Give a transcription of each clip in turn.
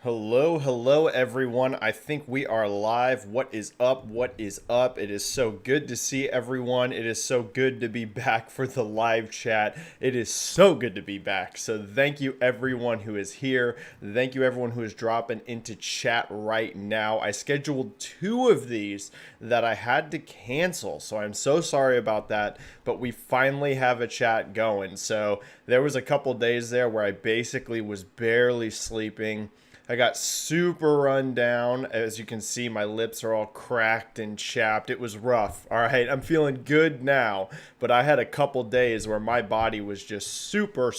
Hello everyone. I think we are live. What is up? What is up? It is so good to see everyone. It is so good to be back for the live chat. It is so good to be back. So thank you everyone who is here. Thank you everyone who is dropping into chat right now. I scheduled two of these that I had to cancel, so I'm so sorry about that, but we finally have a chat going. So there was a couple days there where I basically was barely sleeping. I got super run down. As you can see, my lips are all cracked and chapped. It was rough. All right, I'm feeling good now, but I had a couple days where my body was just super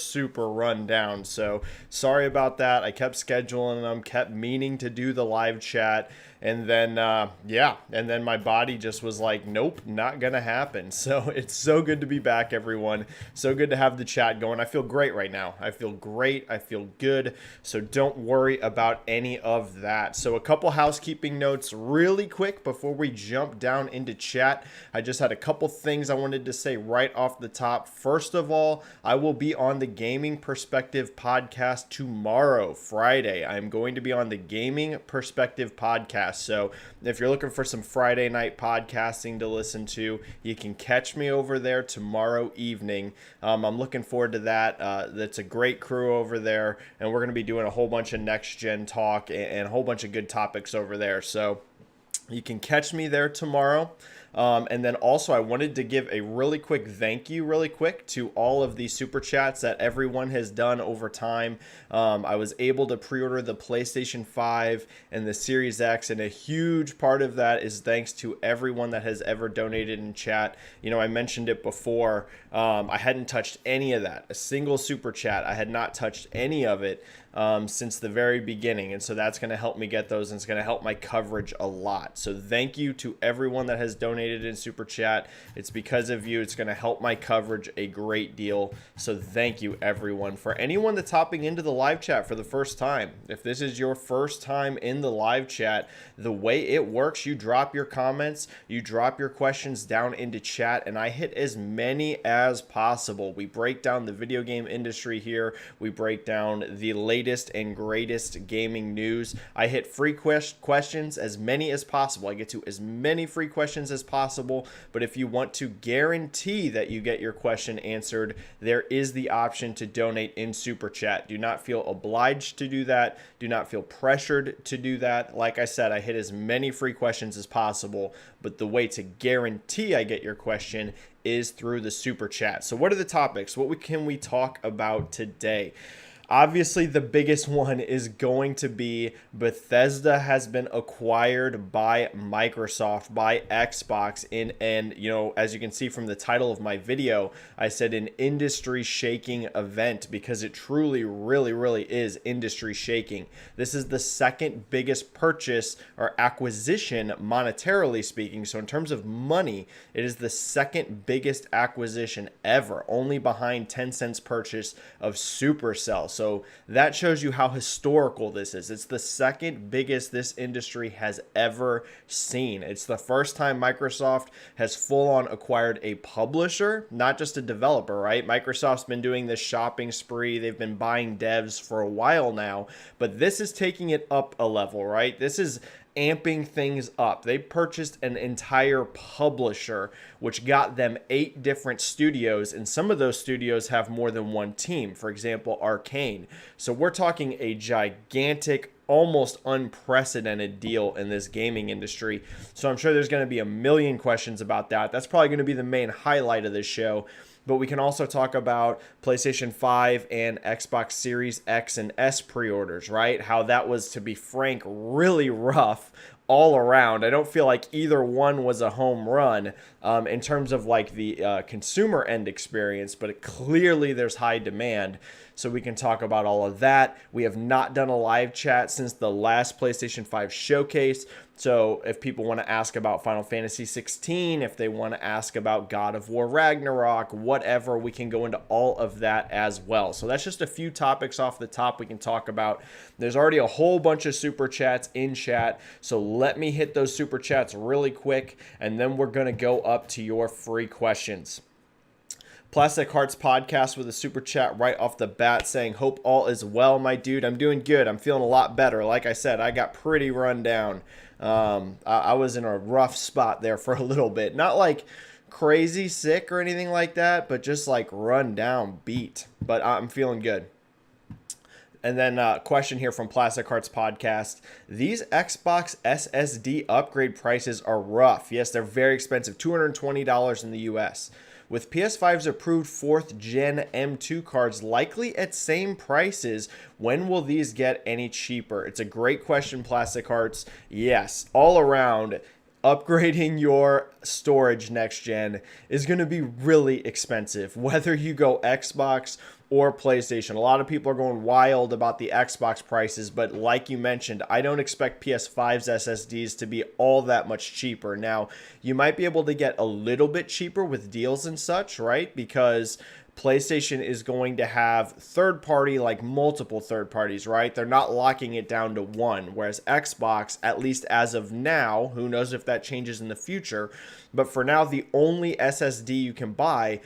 run down. So sorry about that. I kept scheduling them, kept meaning to do the live chat. And then, and then my body just was like, nope, not going to happen. So it's so good to be back, everyone. So good to have the chat going. I feel great right now. I feel great. I feel good. So don't worry about any of that. So a couple housekeeping notes really quick before we jump down into chat. I just had a couple things I wanted to say right off the top. First of all, I will be on the Gaming Perspective podcast tomorrow, Friday. I'm going to be on the Gaming Perspective podcast. So if you're looking for some Friday night podcasting to listen to, you can catch me over there tomorrow evening. I'm looking forward to that. That's a great crew over there, and we're going to be doing a whole bunch of next gen talk and a whole bunch of good topics over there. So you can catch me there tomorrow. And then also I wanted to give a really quick thank you to all of the super chats that everyone has done over time. I was able to pre-order the PlayStation 5 and the Series X, and a huge part of that is thanks to everyone that has ever donated in chat. You know, I mentioned it before. I hadn't touched any of that. A single super chat. I had not touched any of it since the very beginning, and so that's going to help me get those, and it's going to help my coverage a lot. So thank you to everyone that has donated in super chat. It's because of you. It's going to help my coverage a great deal. So thank you everyone. For anyone that's hopping into the live chat for the first time, if this is your first time in the live chat, the way it works, you drop your comments, you drop your questions down into chat, and I hit as many as possible. We break down the video game industry here. We break down the latest and greatest gaming news. I hit free questions, as many as possible. I get to as many free questions as possible, but if you want to guarantee that you get your question answered, there is the option to donate in super chat. Do not feel obliged to do that. Do not feel pressured to do that. Like I said, I hit as many free questions as possible, but the way to guarantee I get your question is through the super chat. So what are the topics? What can we talk about today? Obviously, the biggest one is going to be Bethesda has been acquired by Microsoft, by Xbox, and you know, as you can see from the title of my video, I said an industry shaking event, because it truly, really is industry shaking. This is the second biggest purchase or acquisition, monetarily speaking. So in terms of money, it is the second biggest acquisition ever, only behind Tencent's purchase of Supercell. So that shows you how historical this is. It's the second biggest this industry has ever seen. It's the first time Microsoft has full on acquired a publisher, not just a developer, right? Microsoft's been doing this shopping spree. They've been buying devs for a while now, but this is taking it up a level, right? This is amping things up. They purchased an entire publisher, which got them 8 different studios, and some of those studios have more than one team. For example, Arcane. So we're talking a gigantic, almost unprecedented deal in this gaming industry. So I'm sure there's going to be a million questions about that. That's probably going to be the main highlight of this show. But we can also talk about PlayStation 5 and Xbox Series X and S pre-orders, right? How that was, to be frank, really rough all around. I don't feel like either one was a home run in terms of like the consumer end experience, but clearly there's high demand. So we can talk about all of that. We have not done a live chat since the last PlayStation 5 showcase. So if people want to ask about Final Fantasy 16, if they want to ask about God of War Ragnarok, whatever, we can go into all of that as well. So that's just a few topics off the top we can talk about. There's already a whole bunch of super chats in chat. So let me hit those super chats really quick, and then we're going to go up to your free questions. Plastic Hearts Podcast with a super chat right off the bat saying, hope all is well, my dude. I'm doing good. I'm feeling a lot better. Like I said, I got pretty run down. I was in a rough spot there for a little bit. Not like crazy sick or anything like that, but just like run down beat. But I'm feeling good. And then a question here from Plastic Hearts Podcast. These Xbox SSD upgrade prices are rough. Yes, they're very expensive. $220 in the US. With PS5's approved 4th gen M2 cards likely at same prices, when will these get any cheaper? It's a great question, Plastic Hearts. Yes, all around, upgrading your storage next gen is going to be really expensive, whether you go Xbox or PlayStation. A lot of people are going wild about the Xbox prices, but like you mentioned, I don't expect PS5's SSDs to be all that much cheaper. Now, you might be able to get a little bit cheaper with deals and such, right? Because PlayStation is going to have third party, like multiple third parties, right? They're not locking it down to one, whereas Xbox, at least as of now, who knows if that changes in the future, but for now, the only SSD you can buy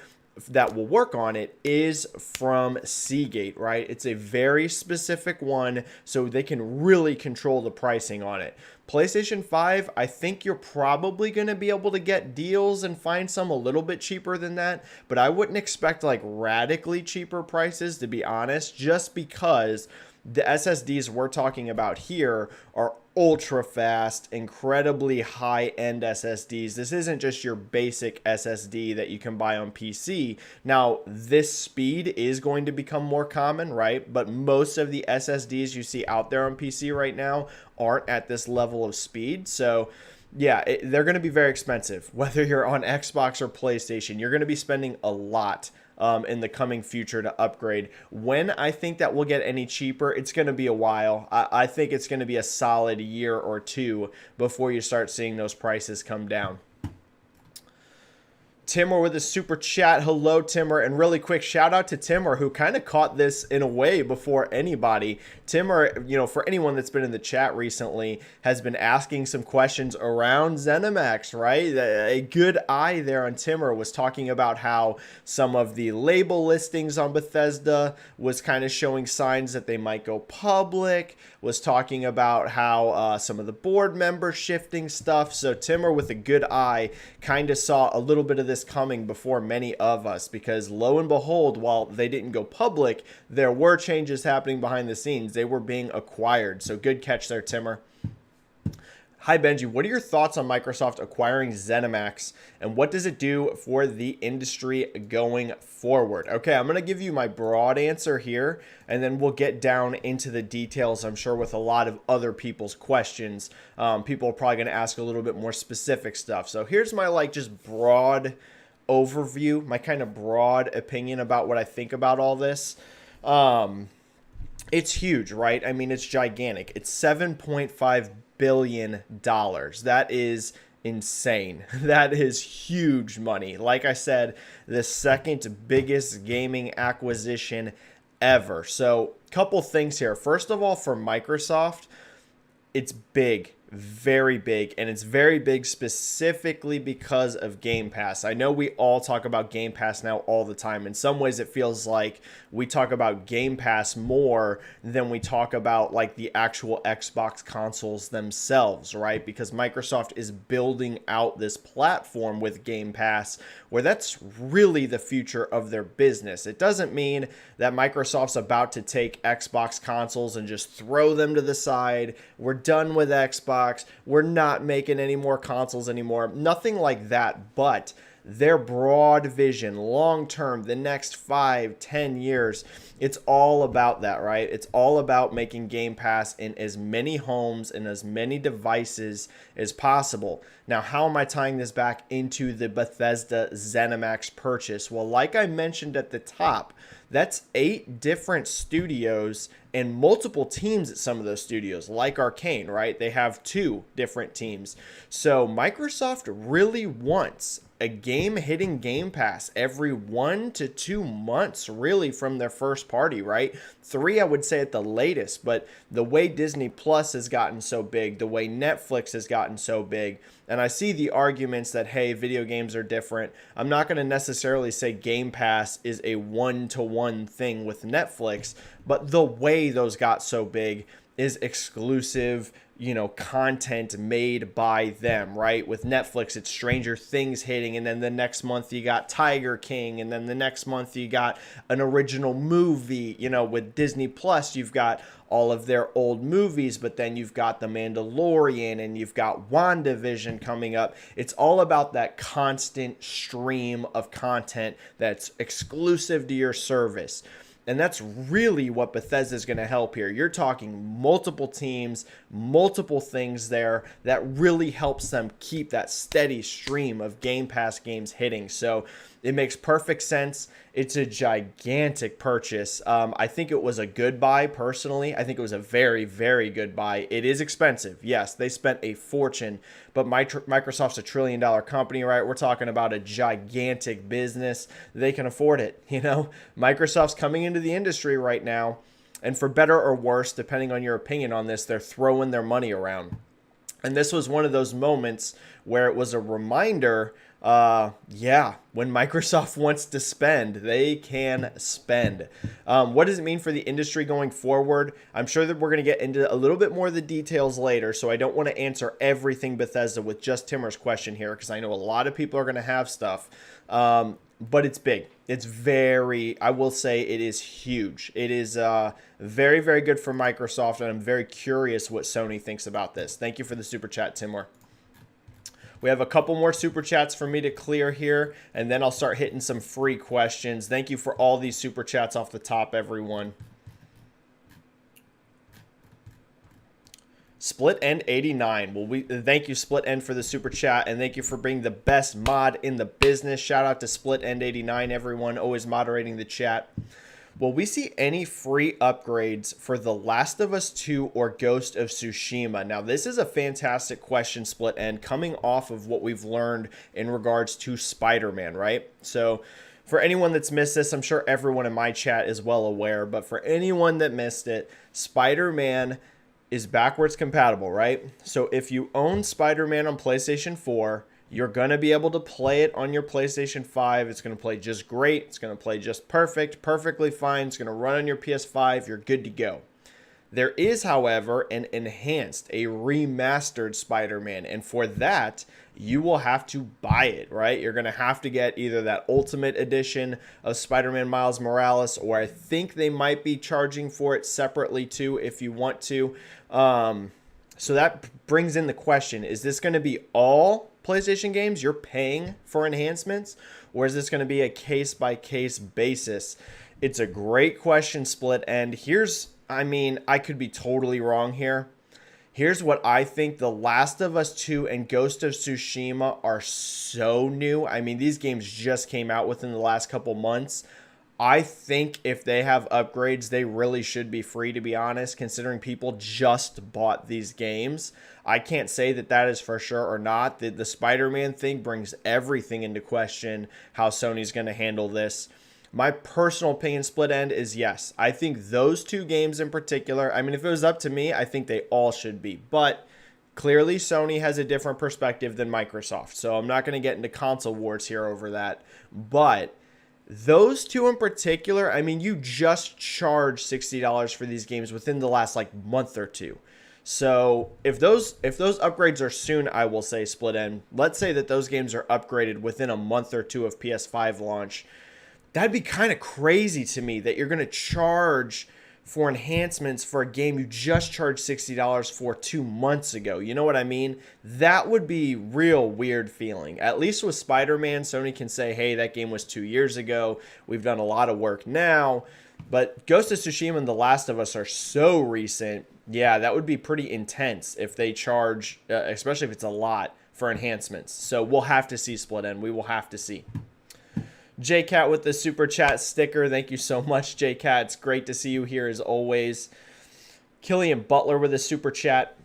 that will work on it is from Seagate, right? It's a very specific one, so they can really control the pricing on it. PlayStation 5, I think you're probably going to be able to get deals and find some a little bit cheaper than that, but I wouldn't expect like radically cheaper prices, to be honest, just because the SSDs we're talking about here are ultra fast, incredibly high-end SSDs. This isn't just your basic SSD that you can buy on PC. Now, this speed is going to become more common, right? But most of the SSDs you see out there on PC right now aren't at this level of speed. So yeah, they're going to be very expensive. Whether you're on Xbox or PlayStation, you're going to be spending a lot in the coming future to upgrade. When I think that will get any cheaper, it's going to be a while. I think it's going to be a solid year or two before you start seeing those prices come down. Timmer with a super chat. Hello, Timmer. And really quick shout out to Timmer, who kind of caught this in a way before anybody. Timmer, you know, for anyone that's been in the chat recently, has been asking some questions around Zenimax, right? A good eye there on Timmer was talking about how some of the label listings on Bethesda was kind of showing signs that they might go public, was talking about how some of the board members shifting stuff. So Timmer with a good eye kind of saw a little bit of this coming before many of us, because lo and behold, while they didn't go public, there were changes happening behind the scenes. They were being acquired. So good catch there, Timmer. Hi, Benji. What are your thoughts on Microsoft acquiring Zenimax, and what does it do for the industry going forward? Okay, I'm going to give you my broad answer here, and then we'll get down into the details, I'm sure, with a lot of other people's questions. People are probably going to ask a little bit more specific stuff. So here's my just broad overview, my kind of broad opinion about what I think about all this. It's huge, right? I mean, it's gigantic. It's $7.5 billion. That is insane. That is huge money. Like I said, the second biggest gaming acquisition ever. So, couple things here. First of all, for Microsoft, it's big. Very big, and it's very big specifically because of Game Pass. I know we all talk about Game Pass now all the time. In some ways, it feels like we talk about Game Pass more than we talk about like the actual Xbox consoles themselves, right? Because Microsoft is building out this platform with Game Pass where that's really the future of their business. It doesn't mean that Microsoft's about to take Xbox consoles and just throw them to the side. We're done with Xbox. We're not making any more consoles anymore. Nothing like that, but their broad vision, long term, the next 5-10 years, it's all about that, right? It's all about making Game Pass in as many homes and as many devices as possible. Now, how am I tying this back into the Bethesda Zenimax purchase? Well, like I mentioned at the top, that's 8 different studios and multiple teams at some of those studios, like Arcane, right? They have 2 different teams. So Microsoft really wants a game hitting Game Pass every 1 to 2 months, really, from their first party, right? 3, I would say at the latest, but the way Disney Plus has gotten so big, the way Netflix has gotten so big, and I see the arguments that, hey, video games are different. I'm not going to necessarily say Game Pass is a one-to-one thing with Netflix, but the way those got so big is exclusive, content made by them, right? With Netflix, it's Stranger Things hitting, and then the next month you got Tiger King, and then the next month you got an original movie. With Disney Plus, you've got all of their old movies, but then you've got The Mandalorian and you've got WandaVision coming up. It's all about that constant stream of content that's exclusive to your service. And that's really what Bethesda is going to help here. You're talking multiple teams, multiple things there that really helps them keep that steady stream of Game Pass games hitting. So it makes perfect sense. It's a gigantic purchase. I think it was a good buy personally. I think it was a very, very good buy. It is expensive. Yes, they spent a fortune, but Microsoft's a $1 trillion company, right? We're talking about a gigantic business. They can afford it. Microsoft's coming into the industry right now, and for better or worse, depending on your opinion on this, they're throwing their money around. And this was one of those moments where it was a reminder, when Microsoft wants to spend, they can spend. What does it mean for the industry going forward? I'm sure that we're going to get into a little bit more of the details later, so I don't want to answer everything Bethesda with just Timur's question here, because I know a lot of people are going to have stuff. But it's big. It's I will say it is huge. It is very, very good for Microsoft, and I'm very curious what Sony thinks about this. Thank you for the super chat, Timur. We have a couple more super chats for me to clear here, and then I'll start hitting some free questions. Thank you for all these super chats off the top, everyone. Split End 89. Well, thank you, Split End, for the super chat, and thank you for being the best mod in the business. Shout out to Split End 89, everyone, always moderating the chat. Will we see any free upgrades for The Last of Us 2 or Ghost of Tsushima? Now, this is a fantastic question, Split End, coming off of what we've learned in regards to Spider-Man, right? So, for anyone that's missed this, I'm sure everyone in my chat is well aware, but for anyone that missed it, Spider-Man is backwards compatible, right? So, if you own Spider-Man on PlayStation 4, you're going to be able to play it on your PlayStation 5. It's going to play just great. It's going to play just perfect, perfectly fine. It's going to run on your PS5. You're good to go. There is, however, an enhanced, a remastered Spider-Man. And for that, you will have to buy it, right? You're going to have to get either that Ultimate Edition of Spider-Man Miles Morales, or I think they might be charging for it separately too if you want to. So that brings in the question, is this going to be all PlayStation games you're paying for enhancements, or is this going to be a case-by-case basis? It's a great question, Split End. I could be totally wrong here. Here's what I think. The Last of Us 2 and Ghost of Tsushima are so new. These games just came out within the last couple months. I think if they have upgrades, they really should be free, to be honest, considering people just bought these games. I can't say that is for sure or not. The Spider-Man thing brings everything into question, how Sony's going to handle this. My personal opinion, Split End, is yes. I think those two games in particular, if it was up to me, I think they all should be. But clearly Sony has a different perspective than Microsoft. So I'm not going to get into console wars here over that. But those two in particular, you just charged $60 for these games within the last month or two. So if those upgrades are soon, I will say, Split End, let's say that those games are upgraded within a month or two of PS5 launch. That'd be kind of crazy to me that you're going to charge for enhancements for a game you just charged $60 for 2 months ago. You know what I mean? That would be real weird feeling. At least with Spider-Man, Sony can say, hey, that game was 2 years ago. We've done a lot of work now. But Ghost of Tsushima and The Last of Us are so recent. Yeah, that would be pretty intense if they charge, especially if it's a lot, for enhancements. So we'll have to see, Split End. We will have to see. JCat with the super chat sticker. Thank you so much, JCat. It's great to see you here as always. Killian Butler with a super chat.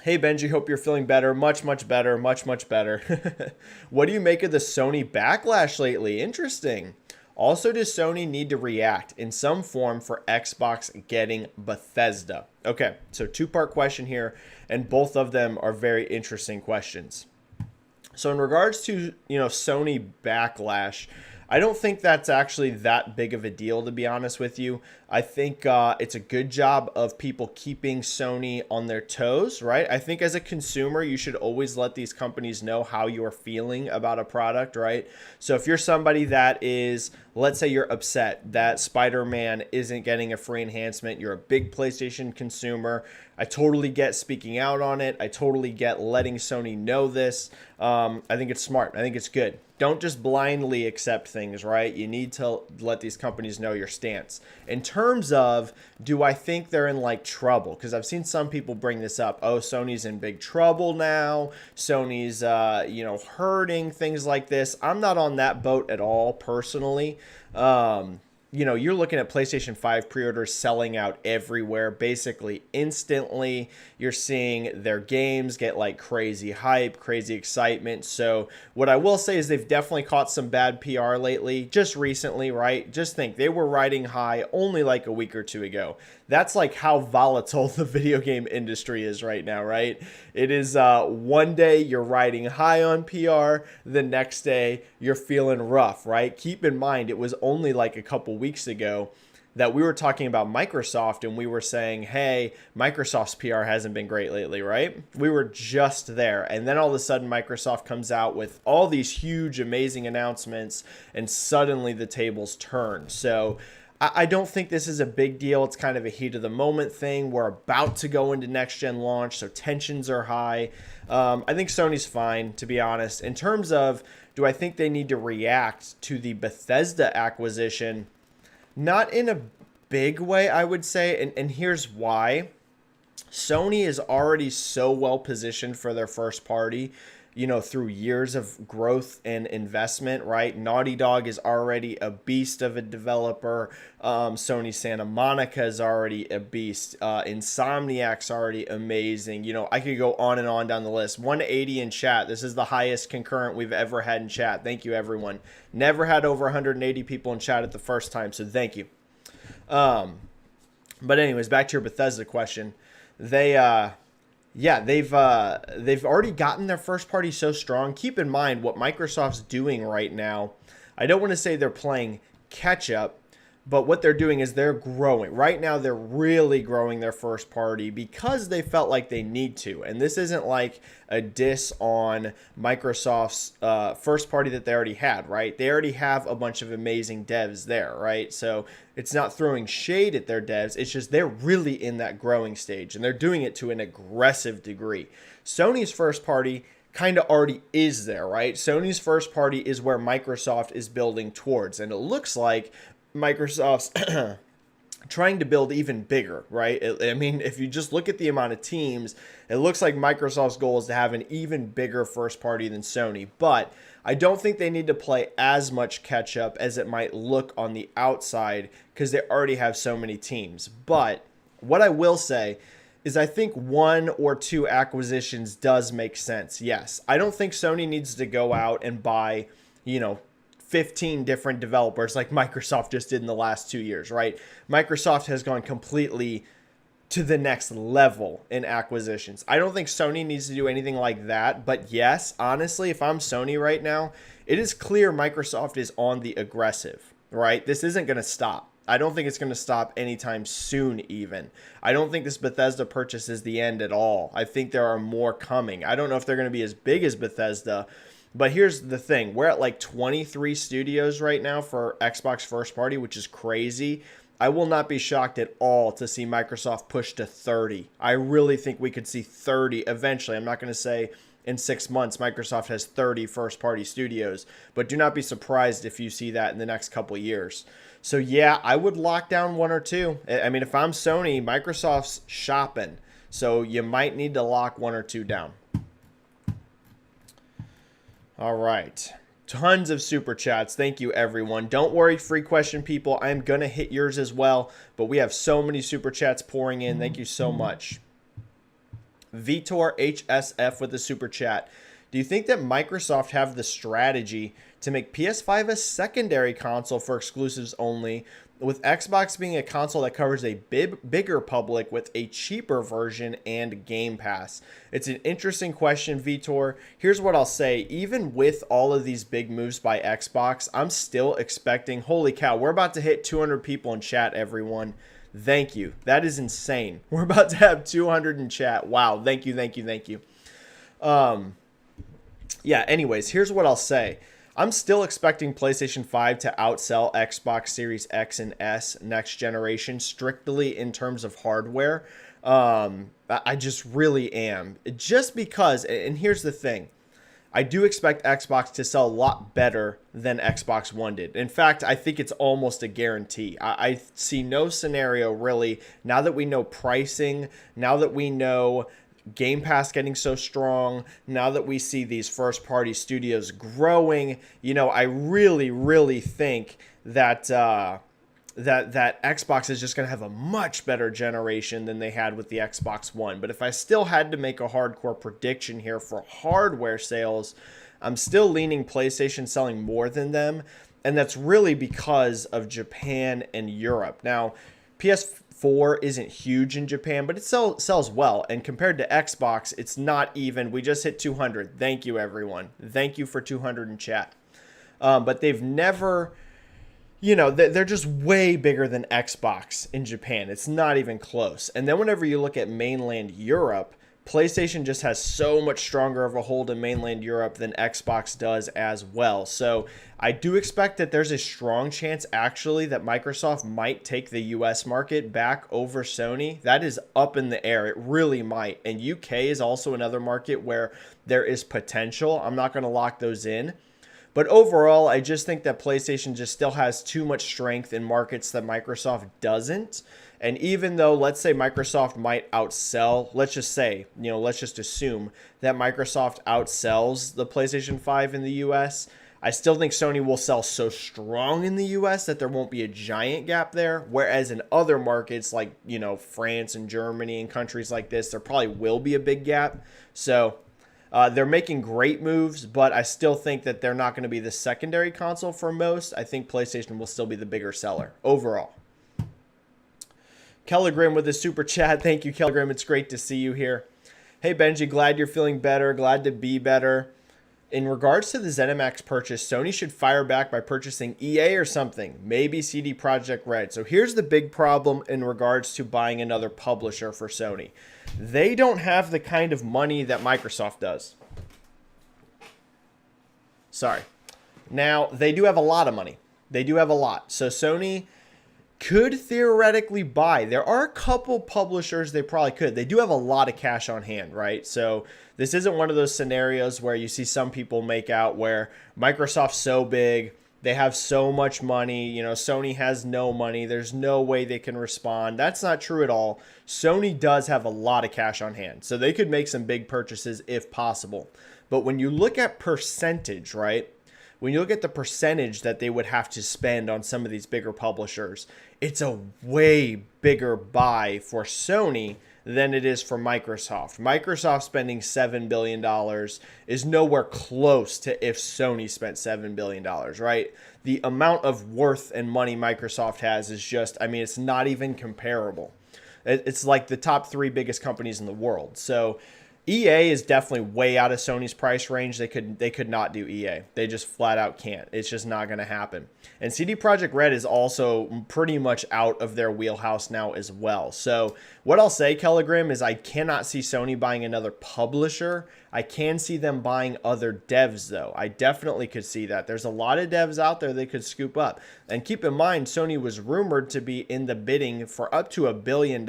Hey Benji, hope you're feeling better. Much better. Much better. What do you make of the Sony backlash lately? Interesting. Also, does Sony need to react in some form for Xbox getting Bethesda? Okay, so two-part question here, and both of them are very interesting questions. So in regards to, Sony backlash, I don't think that's actually that big of a deal, to be honest with you. I think it's a good job of people keeping Sony on their toes, right? I think as a consumer, you should always let these companies know how you're feeling about a product, right? So if you're somebody that is, let's say you're upset that Spider-Man isn't getting a free enhancement, you're a big PlayStation consumer, I totally get speaking out on it. I totally get letting Sony know this. I think it's smart. I think it's good. Don't just blindly accept things, right? You need to let these companies know your stance. In terms of, do I think they're in like trouble? Because I've seen some people bring this up. Oh, Sony's in big trouble now. Sony's, hurting, things like this. I'm not on that boat at all, personally. You're looking at PlayStation 5 pre-orders selling out everywhere, basically instantly. You're seeing their games get like crazy hype, crazy excitement. So what I will say is they've definitely caught some bad PR lately, just recently, right? Just think, they were riding high only like a week or two ago. That's like how volatile the video game industry is right now, right? It is one day you're riding high on PR, the next day you're feeling rough, right? Keep in mind, it was only like a couple weeks ago that we were talking about Microsoft and we were saying, hey, Microsoft's PR hasn't been great lately, right? We were just there. And then all of a sudden Microsoft comes out with all these huge, amazing announcements and suddenly the tables turn. So I don't think this is a big deal. It's kind of a heat of the moment thing. We're about to go into next gen launch, so tensions are high. I think Sony's fine, to be honest. In terms of, do I think they need to react to the Bethesda acquisition? Not in a big way, I would say, and here's why. Sony is already so well positioned for their first party, through years of growth and investment, right? Naughty Dog is already a beast of a developer. Sony Santa Monica is already a beast. Insomniac's already amazing. I could go on and on down the list. 180 in chat. This is the highest concurrent we've ever had in chat. Thank you, everyone. Never had over 180 people in chat at the first time, so thank you. But anyways, back to your Bethesda question. They've already gotten their first party so strong. Keep in mind what Microsoft's doing right now. I don't want to say they're playing catch up, but what they're doing is they're growing. Right now, they're really growing their first party because they felt like they need to. And this isn't like a diss on Microsoft's first party that they already had, right? They already have a bunch of amazing devs there, right? So it's not throwing shade at their devs. It's just they're really in that growing stage, and they're doing it to an aggressive degree. Sony's first party kind of already is there, right? Sony's first party is where Microsoft is building towards, and it looks like Microsoft's trying to build even bigger, right? I mean, if you just look at the amount of teams, it looks like Microsoft's goal is to have an even bigger first party than Sony. But I don't think they need to play as much catch up as it might look on the outside because they already have so many teams. But what I will say is I think one or two acquisitions does make sense. Yes, I don't think Sony needs to go out and buy, 15 different developers like Microsoft just did in the last 2 years, right? Microsoft has gone completely to the next level in acquisitions. I don't think Sony needs to do anything like that. But yes, honestly, if I'm Sony right now, it is clear Microsoft is on the aggressive, right? This isn't going to stop. I don't think it's going to stop anytime soon even. I don't think this Bethesda purchase is the end at all. I think there are more coming. I don't know if they're going to be as big as Bethesda, but here's the thing. We're at like 23 studios right now for Xbox first party, which is crazy. I will not be shocked at all to see Microsoft push to 30. I really think we could see 30 eventually. I'm not going to say in 6 months Microsoft has 30 first party studios, but do not be surprised if you see that in the next couple of years. So yeah, I would lock down one or two. I mean, if I'm Sony, Microsoft's shopping. So you might need to lock one or two down. All right. Tons of super chats. Thank you, everyone. Don't worry, free question people. I'm going to hit yours as well, but we have so many super chats pouring in. Thank you so much. Vitor HSF with the super chat. Do you think that Microsoft have the strategy to make PS5 a secondary console for exclusives only, with Xbox being a console that covers a bigger public with a cheaper version and Game Pass? It's an interesting question, Vitor. Here's what I'll say. Even with all of these big moves by Xbox, I'm still expecting, holy cow, we're about to hit 200 people in chat, everyone. Thank you. That is insane. We're about to have 200 in chat. Wow. Thank you, thank you, thank you. Yeah, anyways, here's what I'll say. I'm still expecting PlayStation 5 to outsell Xbox Series X and S next generation, strictly in terms of hardware. I just really am. Just because, and here's the thing, I do expect Xbox to sell a lot better than Xbox One did. In fact, I think it's almost a guarantee. I see no scenario really, now that we know pricing, now that we know Game Pass getting so strong, now that we see these first-party studios growing, I really, really think that that Xbox is just going to have a much better generation than they had with the Xbox One. But if I still had to make a hardcore prediction here for hardware sales, I'm still leaning PlayStation selling more than them, and that's really because of Japan and Europe. Now, PS4 isn't huge in Japan, but it sells well. And compared to Xbox, it's not even. We just hit 200. Thank you, everyone. Thank you for 200 in chat. But they've never, they're just way bigger than Xbox in Japan. It's not even close. And then whenever you look at mainland Europe, PlayStation just has so much stronger of a hold in mainland Europe than Xbox does as well. So I do expect that there's a strong chance actually that Microsoft might take the US market back over Sony. That is up in the air. It really might. And UK is also another market where there is potential. I'm not going to lock those in. But overall, I just think that PlayStation just still has too much strength in markets that Microsoft doesn't. And even though, let's say Microsoft might outsell, let's just assume that Microsoft outsells the PlayStation 5 in the US, I still think Sony will sell so strong in the US that there won't be a giant gap there. Whereas in other markets like, France and Germany and countries like this, there probably will be a big gap. So they're making great moves, but I still think that they're not going to be the secondary console for most. I think PlayStation will still be the bigger seller overall. Kellegrim with a super chat. Thank you, Kellegrim. It's great to see you here. Hey, Benji, glad you're feeling better. Glad to be better. In regards to the Zenimax purchase, Sony should fire back by purchasing EA or something. Maybe CD Projekt Red. So here's the big problem in regards to buying another publisher for Sony. They don't have the kind of money that Microsoft does. Sorry. Now, they do have a lot of money. They do have a lot. So Sony could theoretically buy. There are a couple publishers they probably could. They do have a lot of cash on hand, right? So this isn't one of those scenarios where you see some people make out where Microsoft's so big, they have so much money, Sony has no money, there's no way they can respond. That's not true at all. Sony does have a lot of cash on hand, so they could make some big purchases if possible. But when you look at percentage, right? When you look at the percentage that they would have to spend on some of these bigger publishers, it's a way bigger buy for Sony than it is for Microsoft. Microsoft spending $7 billion is nowhere close to if Sony spent $7 billion, right? The amount of worth and money Microsoft has is just, it's not even comparable. It's like the top 3 biggest companies in the world. So EA is definitely way out of Sony's price range. They could not do EA. They just flat out can't. It's just not going to happen. And CD Projekt Red is also pretty much out of their wheelhouse now as well. So what I'll say, Kellegrim, is I cannot see Sony buying another publisher. I can see them buying other devs, though. I definitely could see that. There's a lot of devs out there they could scoop up. And keep in mind, Sony was rumored to be in the bidding for up to $1 billion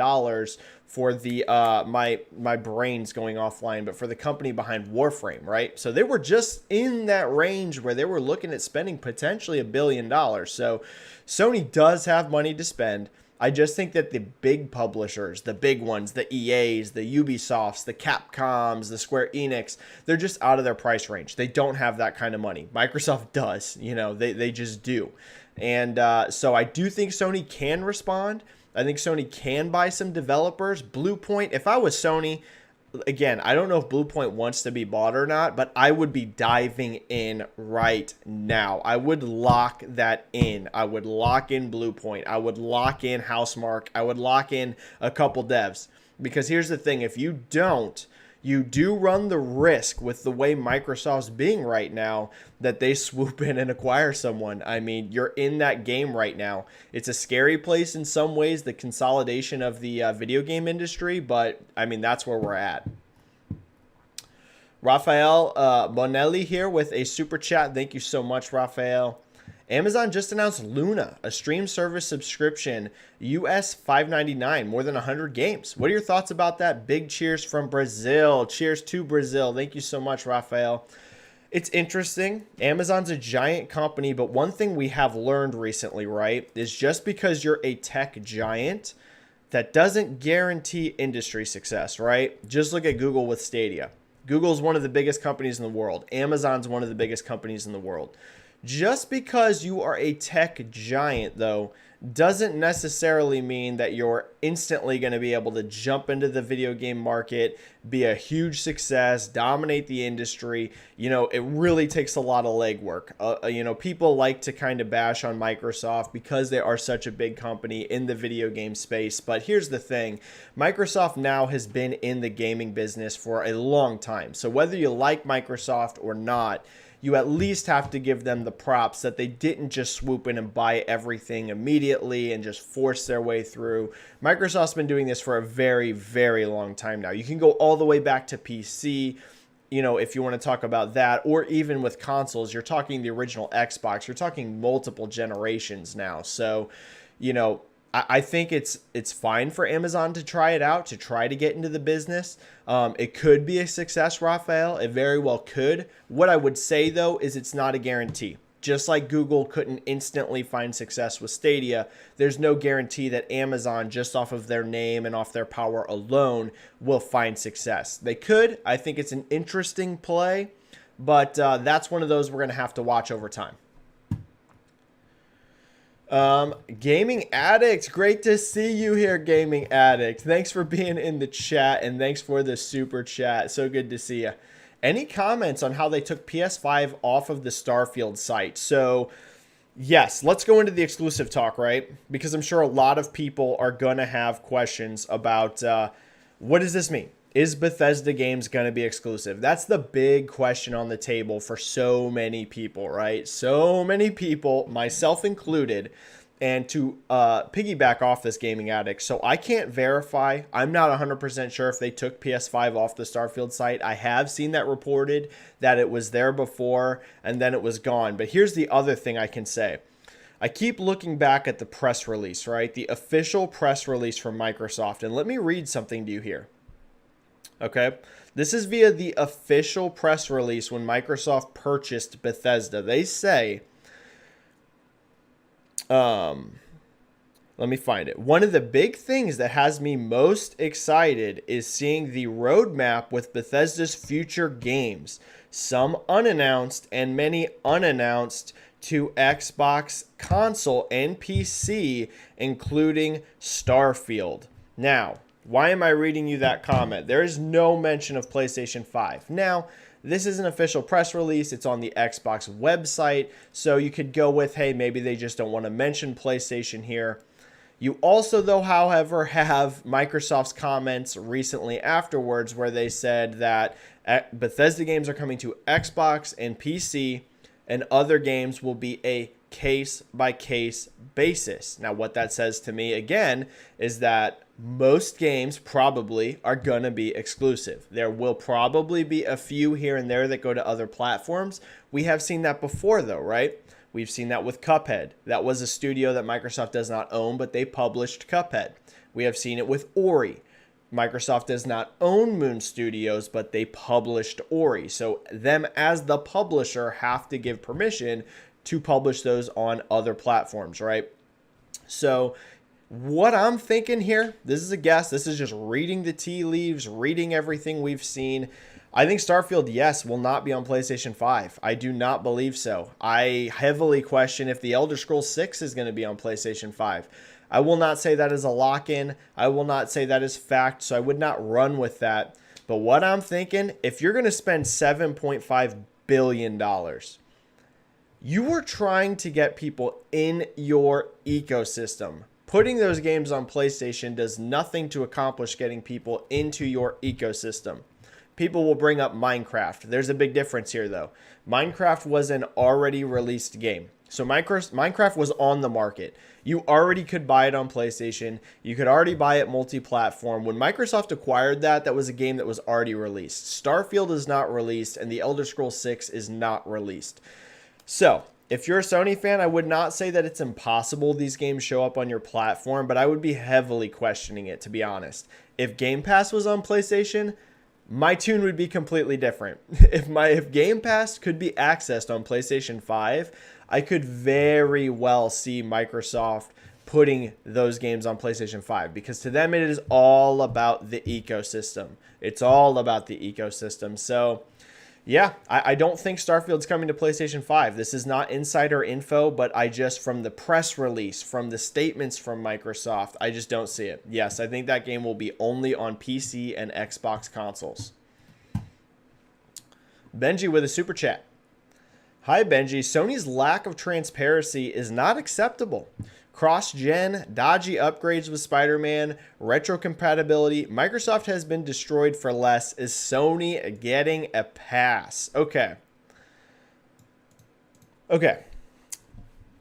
for the my brain's going offline, but for the company behind Warframe, right? So they were just in that range where they were looking at spending potentially $1 billion. So Sony does have money to spend. I just think that the big publishers, the big ones, the EAs, the Ubisofts, the Capcoms, the Square Enix, they're just out of their price range. They don't have that kind of money. Microsoft does, they just do. And so I do think Sony can respond. I think Sony can buy some developers. Bluepoint, if I was Sony, again, I don't know if Bluepoint wants to be bought or not, but I would be diving in right now. I would lock that in. I would lock in Bluepoint. I would lock in Housemarque. I would lock in a couple devs. Because here's the thing, if you don't, you do run the risk with the way Microsoft's being right now that they swoop in and acquire someone. I mean, you're in that game right now. It's a scary place in some ways, the consolidation of the video game industry, but I mean, that's where we're at. Rafael Bonelli here with a super chat. Thank you so much, Rafael. Amazon just announced Luna, a stream service subscription, US $5.99, more than 100 games. What are your thoughts about that? Big cheers from Brazil. Cheers to Brazil. Thank you so much, Rafael. It's interesting. Amazon's a giant company, but one thing we have learned recently, right, is just because you're a tech giant, that doesn't guarantee industry success, right? Just look at Google with Stadia. Google's one of the biggest companies in the world. Amazon's one of the biggest companies in the world. Just because you are a tech giant, though, doesn't necessarily mean that you're instantly going to be able to jump into the video game market, be a huge success, dominate the industry. You know, it really takes a lot of legwork. You know, people like to kind of bash on Microsoft because they are such a big company in the video game space. But here's the thing. Microsoft now has been in the gaming business for a long time. So whether you like Microsoft or not, you at least have to give them the props that they didn't just swoop in and buy everything immediately and just force their way through. Microsoft's been doing this for a very, very long time now. You can go all the way back to PC, you know, if you want to talk about that, or even with consoles, you're talking the original Xbox, you're talking multiple generations now. So, you know, I think it's fine for Amazon to try it out, to try to get into the business. It could be a success, Rafael. It very well could. What I would say, though, is it's not a guarantee. Just like Google couldn't instantly find success with Stadia, there's no guarantee that Amazon, just off of their name and off their power alone, will find success. They could. I think it's an interesting play, but that's one of those we're going to have to watch over time. Gaming Addict, great to see you here, Gaming Addict. Thanks for being in the chat, and thanks for the super chat. So good to see you. Any comments on how they took PS5 off of the Starfield site? So, yes, let's go into the exclusive talk, right? Because I'm sure a lot of people are going to have questions about what does this mean? Is Bethesda games going to be exclusive? That's the big question on the table for so many people, right? So many people, myself included. And to piggyback off this, Gaming Addict, so I can't verify. I'm not 100% sure if they took PS5 off the Starfield site. I have seen that reported, that it was there before and then it was gone. But here's the other thing I can say. I keep looking back at the press release, right? The official press release from Microsoft. And let me read something to you here. Okay, this is via the official press release when Microsoft purchased Bethesda. They say, let me find it. One of the big things that has me most excited is seeing the roadmap with Bethesda's future games, some unannounced and many unannounced, to Xbox console and PC, including Starfield. Now, why am I reading you that comment? There is no mention of PlayStation 5. Now, this is an official press release. It's on the Xbox website. So you could go with, hey, maybe they just don't want to mention PlayStation here. You also, though, however, have Microsoft's comments recently afterwards where they said that Bethesda games are coming to Xbox and PC, and other games will be a case-by-case basis. Now, what that says to me, again, is that most games probably are going to be exclusive. There will probably be a few here and there that go to other platforms. We have seen that before, though, right? We've seen that with Cuphead. That was a studio that Microsoft does not own, but they published Cuphead. We have seen it with Ori. Microsoft does not own Moon Studios, but they published Ori. So them as the publisher have to give permission to publish those on other platforms, right? So what I'm thinking here, this is a guess. This is just reading the tea leaves, reading everything we've seen. I think Starfield, yes, will not be on PlayStation 5. I do not believe so. I heavily question if the Elder Scrolls 6 is going to be on PlayStation 5. I will not say that is a lock-in. I will not say that is fact, so I would not run with that. But what I'm thinking, if you're going to spend $7.5 billion, you are trying to get people in your ecosystem. Putting those games on PlayStation does nothing to accomplish getting people into your ecosystem. People will bring up Minecraft. There's a big difference here, though. Minecraft was an already released game. So Minecraft was on the market. You already could buy it on PlayStation. You could already buy it multi-platform. When Microsoft acquired that, that was a game that was already released. Starfield is not released, and The Elder Scrolls 6 is not released. So, if you're a Sony fan, I would not say that it's impossible these games show up on your platform, but I would be heavily questioning it, to be honest. If Game Pass was on PlayStation, my tune would be completely different. If Game Pass could be accessed on PlayStation 5, I could very well see Microsoft putting those games on PlayStation 5, because to them it is all about the ecosystem. It's all about the ecosystem. So, yeah, I don't think Starfield's coming to PlayStation 5. This is not insider info, but from the press release, from the statements from Microsoft, I just don't see it. Yes, I think that game will be only on PC and Xbox consoles. Benji with a super chat. Hi, Benji. Sony's lack of transparency is not acceptable. Cross-gen, dodgy upgrades with Spider-Man, retrocompatibility. Microsoft has been destroyed for less. Is Sony getting a pass? Okay.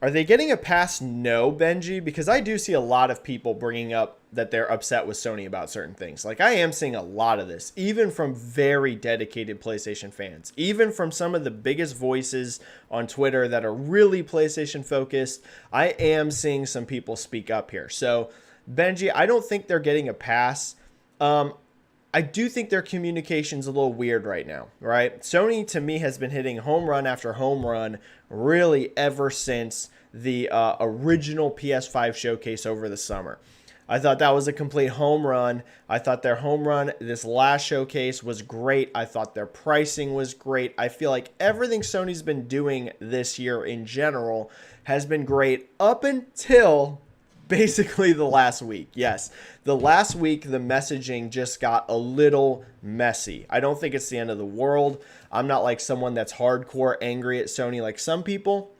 Are they getting a pass? No, Benji, because I do see a lot of people bringing up that they're upset with Sony about certain things. Like, I am seeing a lot of this, even from very dedicated PlayStation fans, even from some of the biggest voices on Twitter that are really PlayStation focused. I am seeing some people speak up here. So, Benji, I don't think they're getting a pass. I do think their communication's a little weird right now, right? Sony, to me, has been hitting home run after home run really ever since the original PS5 showcase over the summer. I thought that was a complete home run. I thought their home run this last showcase was great. I thought their pricing was great. I feel like everything Sony's been doing this year in general has been great up until basically the last week. Yes, the last week, the messaging just got a little messy. I don't think it's the end of the world. I'm not like someone that's hardcore angry at Sony like some people,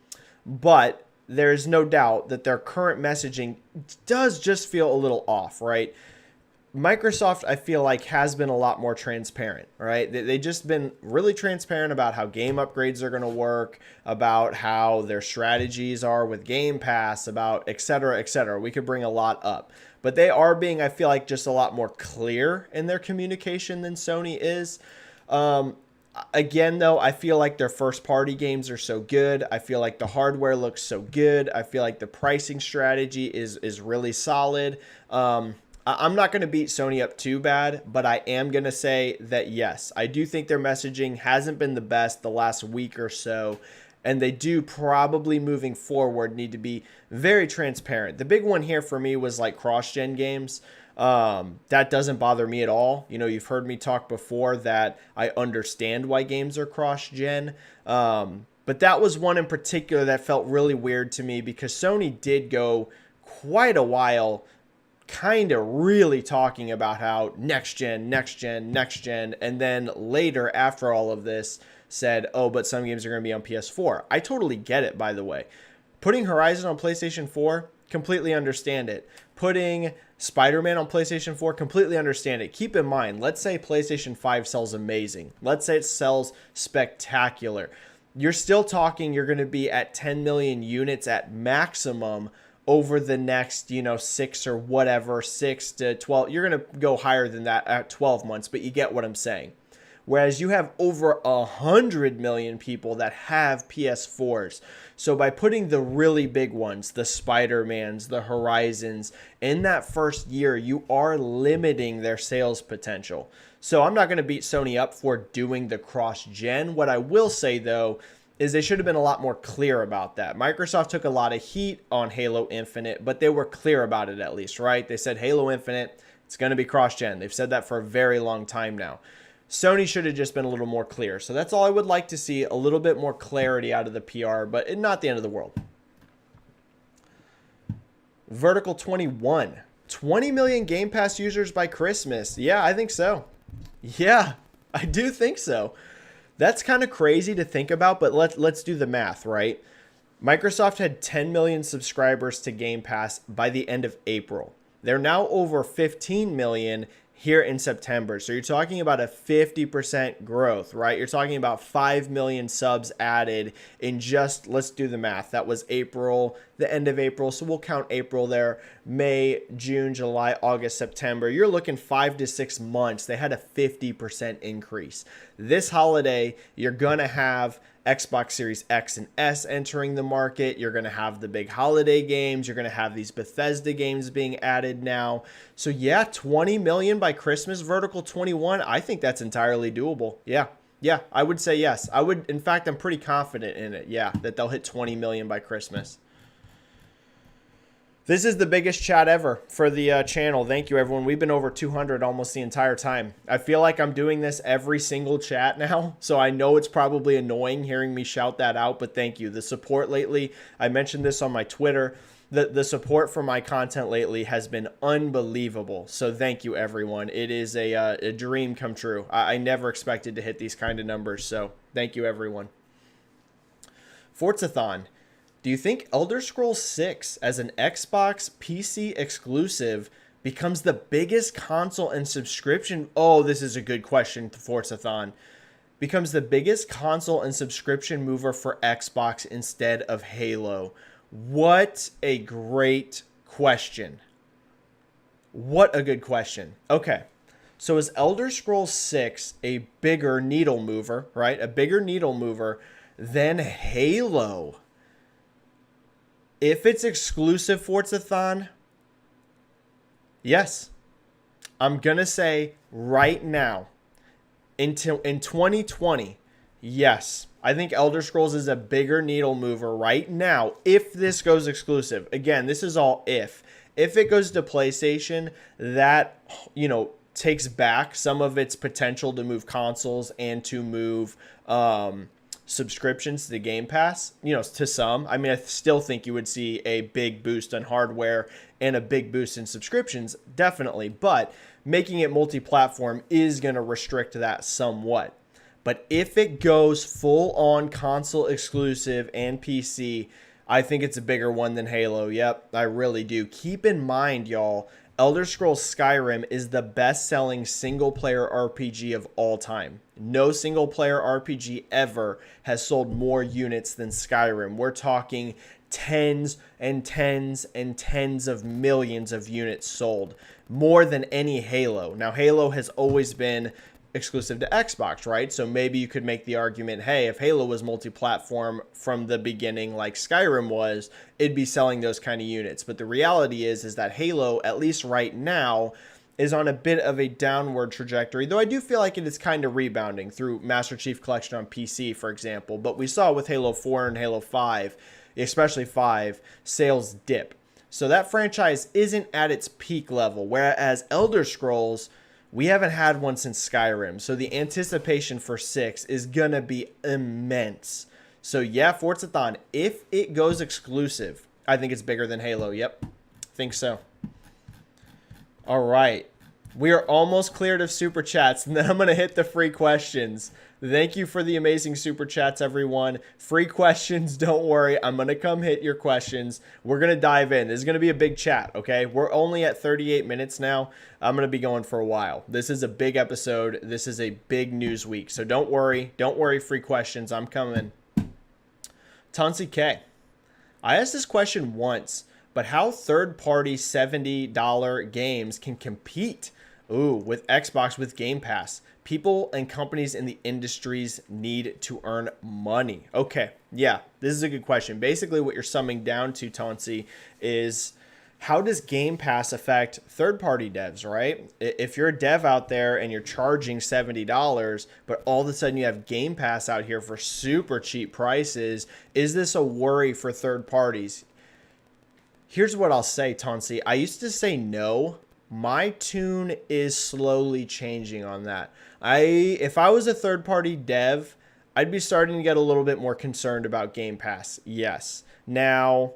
but there's no doubt that their current messaging does just feel a little off, right? Microsoft, I feel like, has been a lot more transparent, right? They just been really transparent about how game upgrades are going to work, about how their strategies are with Game Pass, about et cetera, et cetera. We could bring a lot up. But they are being, I feel like, just a lot more clear in their communication than Sony is. Again, though, I feel like their first-party games are so good. I feel like the hardware looks so good. I feel like the pricing strategy is really solid. I'm not going to beat Sony up too bad, but I am going to say that, yes, I do think their messaging hasn't been the best the last week or so, and they do probably moving forward need to be very transparent. The big one here for me was like cross-gen games. That doesn't bother me at all. You know, you've heard me talk before that I understand why games are cross-gen. But that was one in particular that felt really weird to me because Sony did go quite a while kind of really talking about how next gen, and then later after all of this said, oh, but some games are going to be on PS4. I totally get it, by the way. Putting Horizon on PlayStation 4, completely understand it. Putting Spider-Man on PlayStation 4, completely understand it. Keep in mind, let's say PlayStation 5 sells amazing. Let's say it sells spectacular. You're still talking you're going to be at 10 million units at maximum over the next, 6 to 12. You're going to go higher than that at 12 months, but you get what I'm saying. Whereas you have over 100 million people that have PS4s. So by putting the really big ones, the Spider-Mans, the Horizons, in that first year, you are limiting their sales potential. So I'm not going to beat Sony up for doing the cross-gen. What I will say, though, is they should have been a lot more clear about that. Microsoft took a lot of heat on Halo Infinite, but they were clear about it at least, right? They said Halo Infinite, it's going to be cross-gen. They've said that for a very long time now. Sony should have just been a little more clear. So that's all I would like to see, a little bit more clarity out of the PR, but not the end of the world. Vertical 21. 20 million Game Pass users by Christmas. Yeah, I think so. Yeah, I do think so. That's kind of crazy to think about, but let's do the math, right? Microsoft had 10 million subscribers to Game Pass by the end of April. They're now over 15 million here in September. So you're talking about a 50% growth, right? You're talking about 5 million subs added in just, let's do the math. That was April, the end of April. So we'll count April there. May, June, July, August, September. You're looking 5 to 6 months. They had a 50% increase. This holiday, you're going to have Xbox Series X and S entering the market. You're going to have the big holiday games. You're going to have these Bethesda games being added now. So yeah, 20 million by Christmas, vertical 21. I think that's entirely doable. Yeah. Yeah, I would say yes. I would, in fact, I'm pretty confident in it. Yeah, that they'll hit 20 million by Christmas. This is the biggest chat ever for the channel. Thank you, everyone. We've been over 200 almost the entire time. I feel like I'm doing this every single chat now, so I know it's probably annoying hearing me shout that out, but thank you. The support lately, I mentioned this on my Twitter, the support for my content lately has been unbelievable. So thank you, everyone. It is a dream come true. I never expected to hit these kind of numbers, so thank you, everyone. Forzathon. Do you think Elder Scrolls 6 as an Xbox PC exclusive becomes the biggest console and subscription? Oh, this is a good question, Forzathon. Becomes the biggest console and subscription mover for Xbox instead of Halo. What a great question. What a good question. Okay. So is Elder Scrolls 6 a bigger needle mover, right? A bigger needle mover than Halo? If it's exclusive Forzathon, yes. I'm going to say right now, in 2020, yes. I think Elder Scrolls is a bigger needle mover right now if this goes exclusive. Again, this is all if. If it goes to PlayStation, that, takes back some of its potential to move consoles and to move subscriptions to the Game Pass, to some. I mean, I still think you would see a big boost on hardware and a big boost in subscriptions, definitely. But making it multi-platform is going to restrict that somewhat. But if it goes full on console exclusive and PC, I think it's a bigger one than Halo. Yep, I really do. Keep in mind, y'all, Elder Scrolls Skyrim is the best-selling single-player RPG of all time. No single-player RPG ever has sold more units than Skyrim. We're talking tens and tens and tens of millions of units sold. More than any Halo. Now, Halo has always been exclusive to Xbox, right? So maybe you could make the argument, hey, if Halo was multi-platform from the beginning like Skyrim was, it'd be selling those kind of units. But the reality is that Halo, at least right now, is on a bit of a downward trajectory, though I do feel like it is kind of rebounding through Master Chief Collection on PC, for example. But we saw with Halo 4 and Halo 5, especially 5, sales dip. So that franchise isn't at its peak level, whereas Elder Scrolls, we haven't had one since Skyrim, so the anticipation for 6 is going to be immense. So yeah, Forzathon, if it goes exclusive, I think it's bigger than Halo. Yep, think so. All right, we are almost cleared of Super Chats, and then I'm going to hit the free questions. Thank you for the amazing Super Chats, everyone. Free questions, don't worry. I'm going to come hit your questions. We're going to dive in. This is going to be a big chat, okay? We're only at 38 minutes now. I'm going to be going for a while. This is a big episode. This is a big news week. So don't worry. Don't worry, free questions. I'm coming. Tansi K. I asked this question once, but how third-party $70 games can compete with Xbox with Game Pass? People and companies in the industries need to earn money. Okay, yeah, this is a good question. Basically, what you're summing down to, Tansi, is how does Game Pass affect third-party devs, right? If you're a dev out there and you're charging $70, but all of a sudden you have Game Pass out here for super cheap prices, is this a worry for third parties? Here's what I'll say, Tansi. I used to say no. My tune is slowly changing on that. If I was a third-party dev, I'd be starting to get a little bit more concerned about Game Pass. Yes. Now,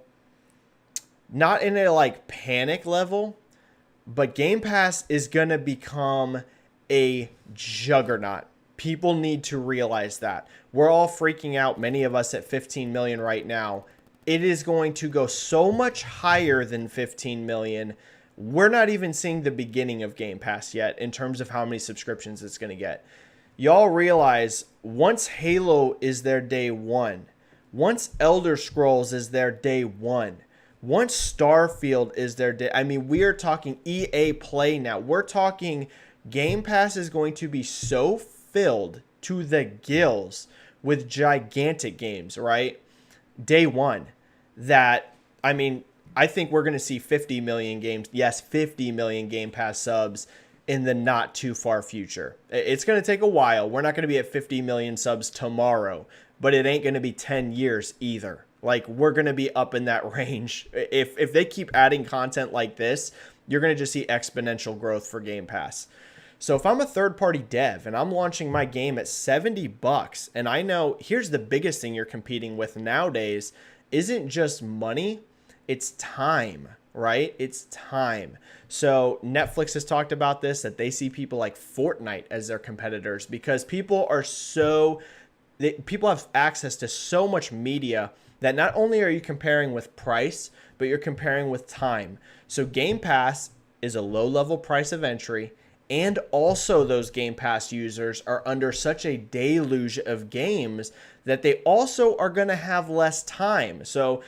not in a panic level, but Game Pass is going to become a juggernaut. People need to realize that. We're all freaking out, many of us at 15 million right now. It is going to go so much higher than 15 million. We're not even seeing the beginning of Game Pass yet in terms of how many subscriptions it's going to get. Y'all realize once Halo is their day one, once Elder Scrolls is their day one, once Starfield is their day, I mean, we are talking EA Play now. We're talking Game Pass is going to be so filled to the gills with gigantic games, right? Day one, that, I mean, I think we're going to see 50 million games. Yes, 50 million Game Pass subs in the not too far future. It's going to take a while. We're not going to be at 50 million subs tomorrow, but it ain't going to be 10 years either. Like, we're going to be up in that range. If they keep adding content like this, you're going to just see exponential growth for Game Pass. So if I'm a third-party dev and I'm launching my game at $70, and I know here's the biggest thing you're competing with nowadays isn't just money, it's time, right? It's time. So Netflix has talked about this, that they see people like Fortnite as their competitors because people have access to so much media that not only are you comparing with price, but you're comparing with time. So Game Pass is a low-level price of entry, and also those Game Pass users are under such a deluge of games that they also are going to have less time. So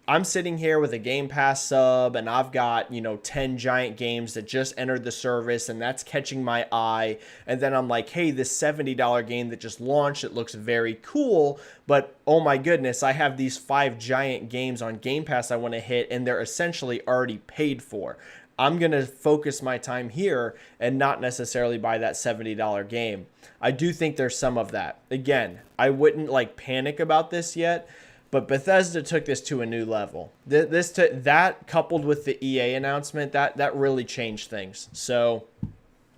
I'm sitting here with a Game Pass sub and I've got, 10 giant games that just entered the service and that's catching my eye. And then I'm like, hey, this $70 game that just launched, it looks very cool, but oh my goodness, I have these 5 giant games on Game Pass I want to hit and they're essentially already paid for. I'm going to focus my time here and not necessarily buy that $70 game. I do think there's some of that. Again, I wouldn't panic about this yet. But Bethesda took this to a new level. That coupled with the EA announcement, that really changed things. So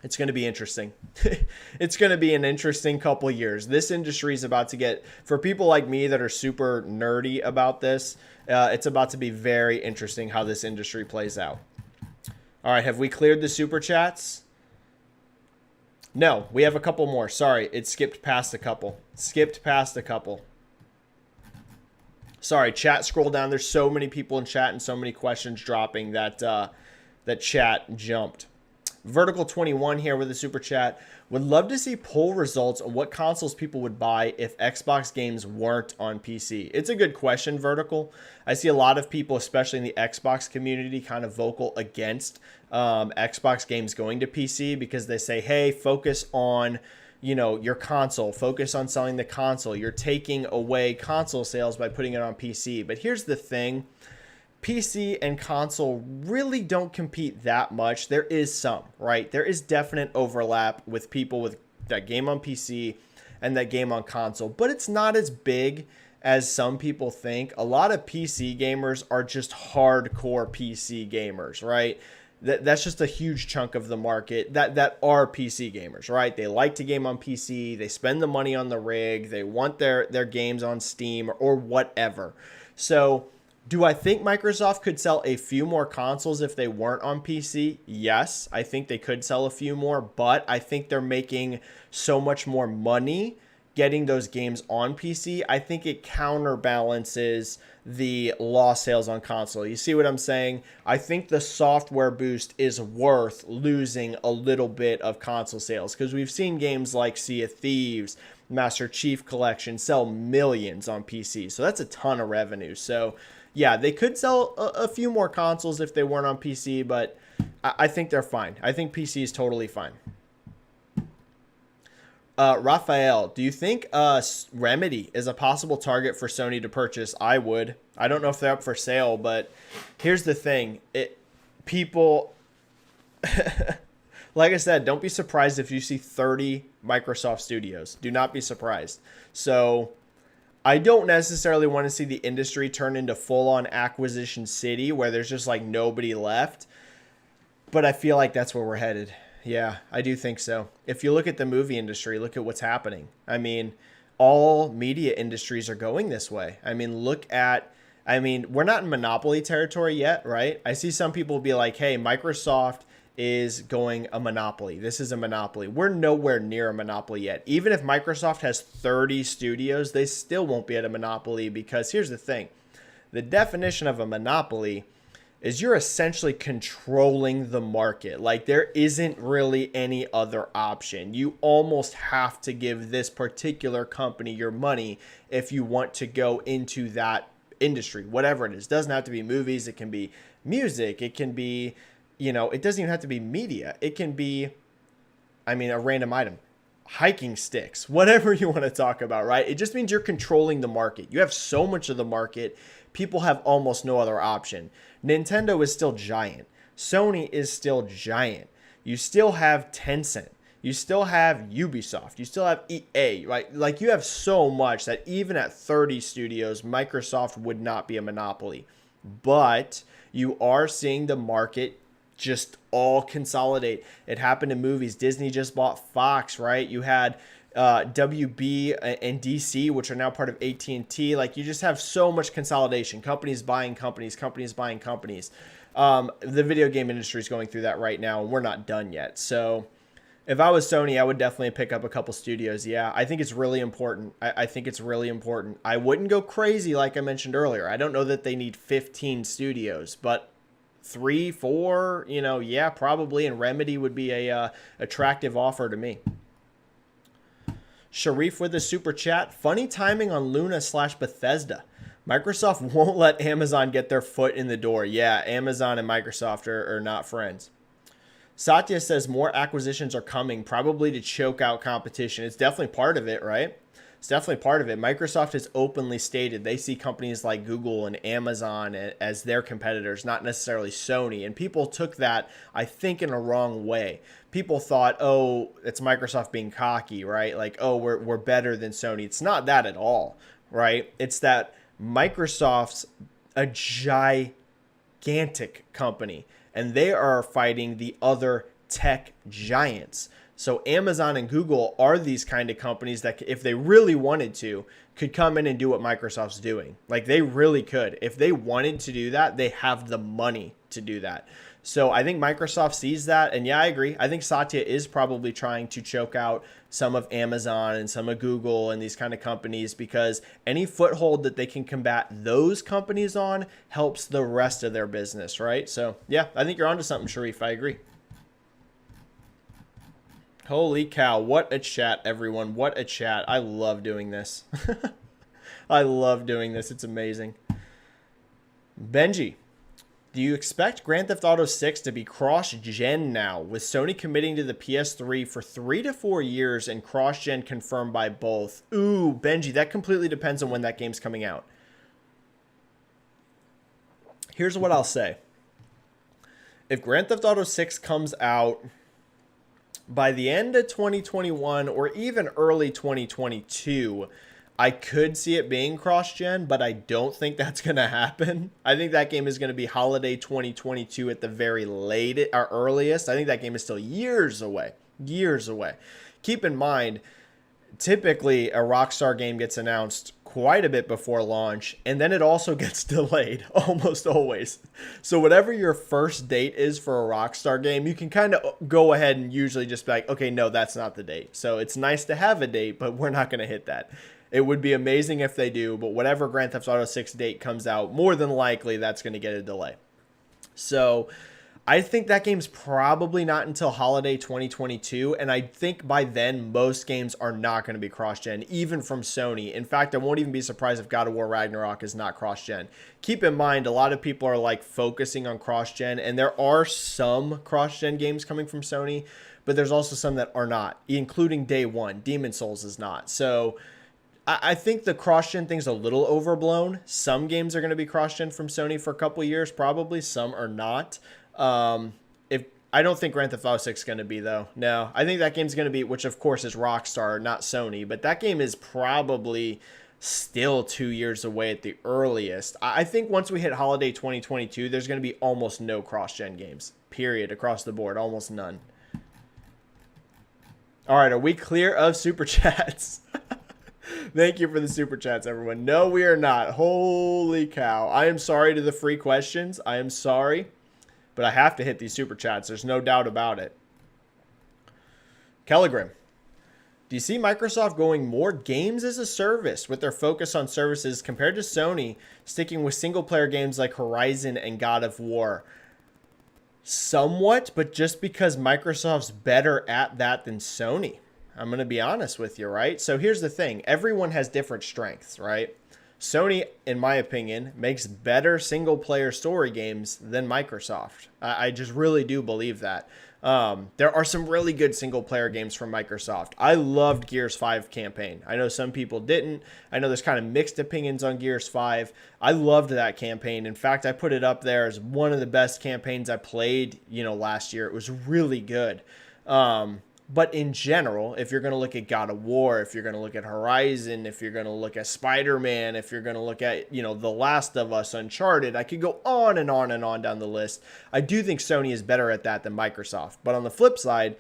it's going to be interesting. It's going to be an interesting couple years. This industry is about to get, for people like me that are super nerdy about this, it's about to be very interesting how this industry plays out. All right, have we cleared the super chats? No, we have a couple more. Sorry, it skipped past a couple. Sorry, chat, scroll down. There's so many people in chat and so many questions dropping that that chat jumped. Vertical 21 here with a super chat. Would love to see poll results on what consoles people would buy if Xbox games weren't on PC. It's a good question, Vertical. I see a lot of people, especially in the Xbox community, kind of vocal against Xbox games going to PC because they say, hey, focus on your console, focus on selling the console. You're taking away console sales by putting it on PC. But here's the thing. PC and console really don't compete that much. There is some, right? There is definite overlap with people with that game on PC and that game on console, but it's not as big as some people think. A lot of PC gamers are just hardcore PC gamers, right? That's just a huge chunk of the market that are PC gamers, right? They like to game on PC. They spend the money on the rig. They want their games on Steam or whatever. So do I think Microsoft could sell a few more consoles if they weren't on PC? Yes, I think they could sell a few more, but I think they're making so much more money getting those games on PC. I think it counterbalances the lost sales on console. You see what I'm saying? I think the software boost is worth losing a little bit of console sales because we've seen games like Sea of Thieves, Master Chief Collection sell millions on PC. So that's a ton of revenue. So yeah, they could sell a few more consoles if they weren't on PC, but I think they're fine. I think PC is totally fine. Raphael, do you think Remedy is a possible target for Sony to purchase? I would. I don't know if they're up for sale, but here's the thing. People, like I said, don't be surprised if you see 30 Microsoft studios. Do not be surprised. So I don't necessarily want to see the industry turn into full-on acquisition city where there's just nobody left, but I feel like that's where we're headed. Yeah, I do think so. If you look at the movie industry, look at what's happening. I mean, all media industries are going this way. I mean, we're not in monopoly territory yet, right? I see some people be like, hey, Microsoft is going a monopoly. This is a monopoly. We're nowhere near a monopoly yet. Even if Microsoft has 30 studios, they still won't be at a monopoly, because here's the thing. The definition of a monopoly is you're essentially controlling the market. Like, there isn't really any other option. You almost have to give this particular company your money if you want to go into that industry, whatever it is. It doesn't have to be movies. It can be music. It can be, it doesn't even have to be media. It can be, a random item, hiking sticks, whatever you want to talk about, right? It just means you're controlling the market. You have so much of the market. People have almost no other option. Nintendo is still giant. Sony is still giant. You still have Tencent. You still have Ubisoft. You still have EA, right? Like, you have so much that even at 30 studios, Microsoft would not be a monopoly. But you are seeing the market just all consolidate. It happened in movies. Disney just bought Fox, right? You had WB and DC, which are now part of AT&T. Like, you just have so much consolidation. Companies buying companies, companies buying companies. The video game industry is going through that right now, and we're not done yet. So if I was Sony, I would definitely pick up a couple studios. Yeah, I think it's really important. I think it's really important. I wouldn't go crazy like I mentioned earlier. I don't know that they need 15 studios, but 3, 4, yeah, probably. And Remedy would be a attractive offer to me. Sharif with a super chat. Funny timing on Luna/Bethesda. Microsoft won't let Amazon get their foot in the door. Yeah, Amazon and Microsoft are not friends. Satya says more acquisitions are coming, probably to choke out competition. It's definitely part of it, right? It's definitely part of it. Microsoft has openly stated they see companies like Google and Amazon as their competitors, not necessarily Sony. And people took that, I think, in a wrong way. People thought, oh, it's Microsoft being cocky, right? Like, oh, we're better than Sony. It's not that at all, right? It's that Microsoft's a gigantic company, and they are fighting the other tech giants. So Amazon and Google are these kind of companies that, if they really wanted to, could come in and do what Microsoft's doing. Like, they really could. If they wanted to do that, they have the money to do that. So I think Microsoft sees that. And yeah, I agree. I think Satya is probably trying to choke out some of Amazon and some of Google and these kind of companies, because any foothold that they can combat those companies on helps the rest of their business, right? So yeah, I think you're onto something, Sharif. I agree. Holy cow. What a chat, everyone. What a chat. I love doing this. I love doing this. It's amazing. Benji, do you expect Grand Theft Auto 6 to be cross-gen now, with Sony committing to the PS3 for 3 to 4 years and cross-gen confirmed by both? Ooh, Benji, that completely depends on when that game's coming out. Here's what I'll say. If Grand Theft Auto 6 comes out by the end of 2021 or even early 2022, I could see it being cross-gen, but I don't think that's going to happen. I think that game is going to be holiday 2022 at the very late or earliest. I think that game is still years away. Years away. Keep in mind, typically a Rockstar game gets announced quite a bit before launch, and then it also gets delayed almost always. So whatever your first date is for a Rockstar game, you can kind of go ahead and usually just be like, okay, no, that's not the date. So it's nice to have a date, but we're not going to hit that. It would be amazing if they do, but whatever Grand Theft Auto 6 date comes out, more than likely that's going to get a delay. So I think that game's probably not until holiday 2022, and I think by then most games are not going to be cross-gen, even from Sony. In fact, I won't even be surprised if God of War Ragnarok is not cross-gen. Keep in mind, a lot of people are like focusing on cross-gen, and there are some cross-gen games coming from Sony, but there's also some that are not, including Day One. Demon's Souls is not. So I think the cross-gen thing's a little overblown. Some games are going to be cross-gen from Sony for a couple years, probably. Some are not. If I don't think Grand Theft Auto 6 is going to be, though. No, I think that game's going to be, which of course is Rockstar, not Sony, but that game is probably still 2 years away at the earliest. I think once we hit holiday 2022, there's going to be almost no cross-gen games, period, across the board, almost none. All right, are we clear of super chats? Thank you for the super chats, everyone. No, we are not. Holy cow. I am sorry to the free questions. I am sorry. But I have to hit these super chats. There's no doubt about it. Kellegrim. Do you see Microsoft going more games as a service with their focus on services compared to Sony sticking with single-player games like Horizon and God of War? Somewhat, but just because Microsoft's better at that than Sony. I'm going to be honest with you, right? So here's the thing. Everyone has different strengths, right? Sony, in my opinion, makes better single-player story games than Microsoft. I just really do believe that. There are some really good single-player games from Microsoft. I loved Gears 5 campaign. I know some people didn't. I know there's kind of mixed opinions on Gears 5. I loved that campaign. In fact, I put it up there as one of the best campaigns I played, last year. It was really good. But in general, if you're going to look at God of War, if you're going to look at Horizon, if you're going to look at Spider-Man, if you're going to look at, The Last of Us, Uncharted, I could go on and on and on down the list. I do think Sony is better at that than Microsoft. But on the flip side,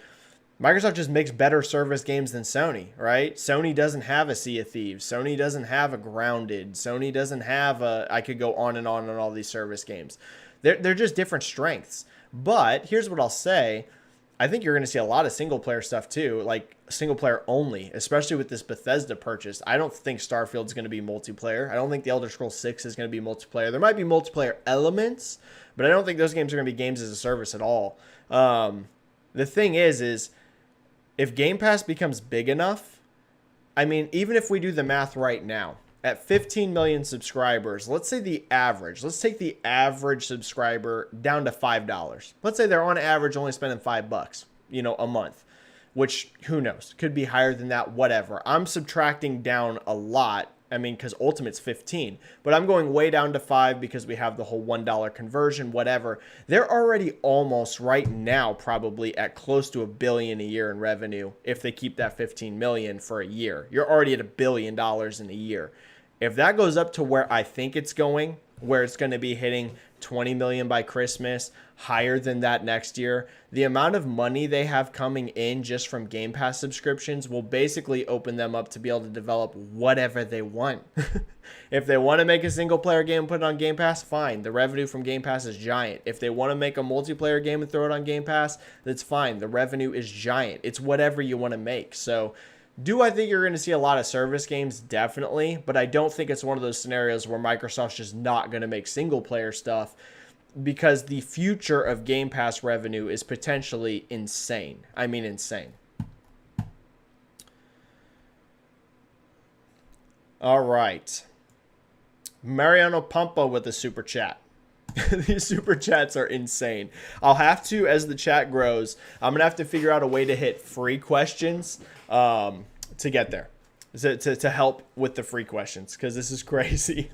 Microsoft just makes better service games than Sony, right? Sony doesn't have a Sea of Thieves. Sony doesn't have a Grounded. Sony doesn't have I could go on and all these service games. They're just different strengths. But here's what I'll say. I think you're going to see a lot of single-player stuff too, like single-player only, especially with this Bethesda purchase. I don't think Starfield's going to be multiplayer. I don't think the Elder Scrolls 6 is going to be multiplayer. There might be multiplayer elements, but I don't think those games are going to be games as a service at all. The thing is if Game Pass becomes big enough, even if we do the math right now, at 15 million subscribers, let's take the average subscriber down to $5. Let's say they're on average only spending $5, a month, which who knows, could be higher than that, whatever. I'm subtracting down a lot. Because Ultimate's 15, but I'm going way down to 5 because we have the whole $1 conversion, whatever. They're already almost right now probably at close to $1 billion a year in revenue if they keep that 15 million for a year. You're already at $1 billion in a year. If that goes up to where I think it's going, where it's going to be hitting 20 million by Christmas, higher than that next year, the amount of money they have coming in just from Game Pass subscriptions will basically open them up to be able to develop whatever they want. If they want to make a single player game and put it on Game Pass, fine. The revenue from Game Pass is giant. If they want to make a multiplayer game and throw it on Game Pass, that's fine. The revenue is giant. It's whatever you want to make. So do I think you're going to see a lot of service games? Definitely. But I don't think it's one of those scenarios where Microsoft's just not going to make single player stuff, because the future of Game Pass revenue is potentially insane. Insane. All right. Mariano Pampa with a super chat. These super chats are insane. I'll have to, as the chat grows, I'm going to have to figure out a way to hit free questions to get there, to help with the free questions, because this is crazy.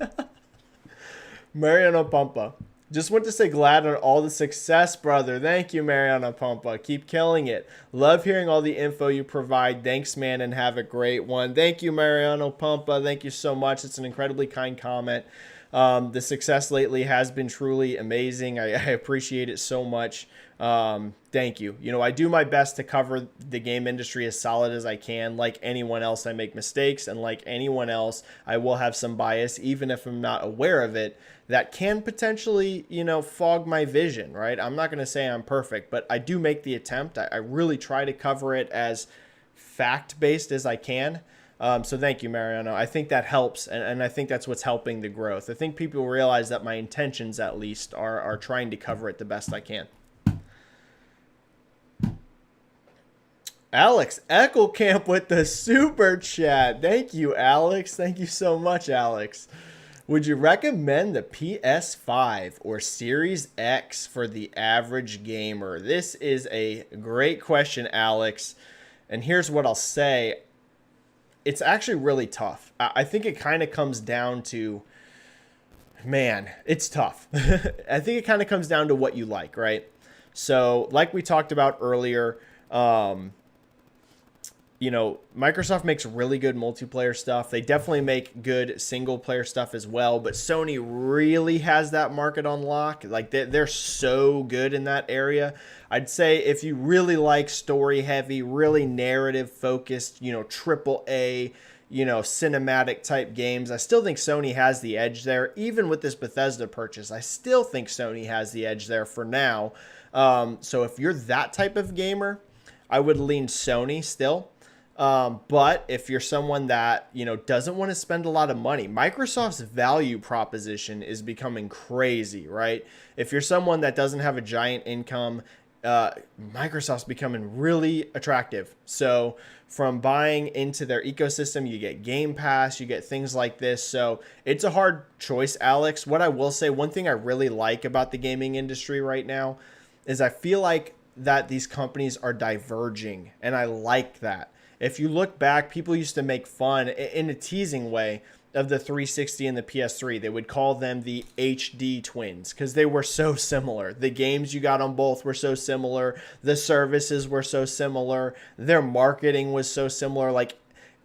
Mariano Pampa. Just want to say glad on all the success, brother. Thank you, Mariano Pampa. Keep killing it. Love hearing all the info you provide. Thanks, man, and have a great one. Thank you, Mariano Pampa. Thank you so much. It's an incredibly kind comment. The success lately has been truly amazing. I appreciate it so much. Thank you. I do my best to cover the game industry as solid as I can. Like anyone else, I make mistakes, and like anyone else, I will have some bias, even if I'm not aware of it, that can potentially, fog my vision, right? I'm not going to say I'm perfect, but I do make the attempt. I really try to cover it as fact-based as I can. So thank you, Mariano. I think that helps, and I think that's what's helping the growth. I think people realize that my intentions, at least, are trying to cover it the best I can. Alex Eckelkamp with the super chat. Thank you, Alex. Thank you so much, Alex. Would you recommend the PS5 or Series X for the average gamer? This is a great question, Alex. And here's what I'll say. It's actually really tough. I think it kind of comes down to, it's tough. I think it kind of comes down to what you like, right? So like we talked about earlier, Microsoft makes really good multiplayer stuff. They definitely make good single player stuff as well, but Sony really has that market on lock. Like they're so good in that area. I'd say if you really like story heavy, really narrative focused, triple A, cinematic type games, I still think Sony has the edge there. Even with this Bethesda purchase, I still think Sony has the edge there for now. So if you're that type of gamer, I would lean Sony still. But if you're someone that, doesn't want to spend a lot of money, Microsoft's value proposition is becoming crazy, right? If you're someone that doesn't have a giant income, Microsoft's becoming really attractive. So from buying into their ecosystem, you get Game Pass, you get things like this. So it's a hard choice, Alex. What I will say, one thing I really like about the gaming industry right now is I feel like that these companies are diverging, and I like that. If you look back, people used to make fun in a teasing way of the 360 and the PS3. They would call them the HD twins because they were so similar. The games you got on both were so similar. The services were so similar. Their marketing was so similar. Like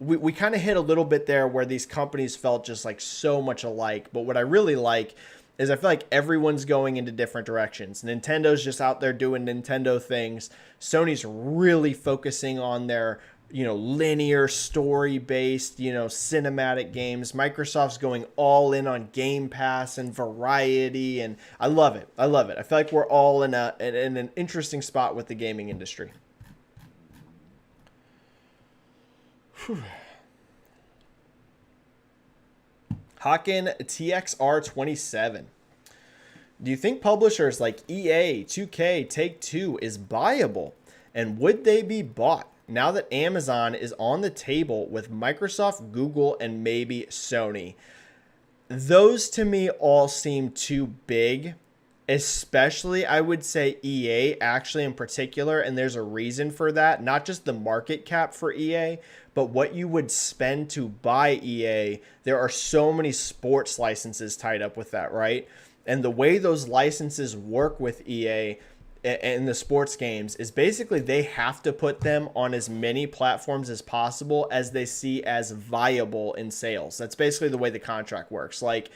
we kind of hit a little bit there where these companies felt just like so much alike. But what I really like is I feel like everyone's going into different directions. Nintendo's just out there doing Nintendo things. Sony's really focusing on their linear story-based, cinematic games. Microsoft's going all in on Game Pass and variety, and I love it. I love it. I feel like we're all in an interesting spot with the gaming industry. Haken TXR27. Do you think publishers like EA, 2K, Take-Two is buyable? And would they be bought now that Amazon is on the table with Microsoft, Google, and maybe Sony? Those to me all seem too big, especially I would say EA actually in particular, and there's a reason for that. Not just the market cap for EA, but what you would spend to buy EA. There are so many sports licenses tied up with that, right? And the way those licenses work with EA and the sports games is basically they have to put them on as many platforms as possible as they see as viable in sales. That's basically the way the contract works. Like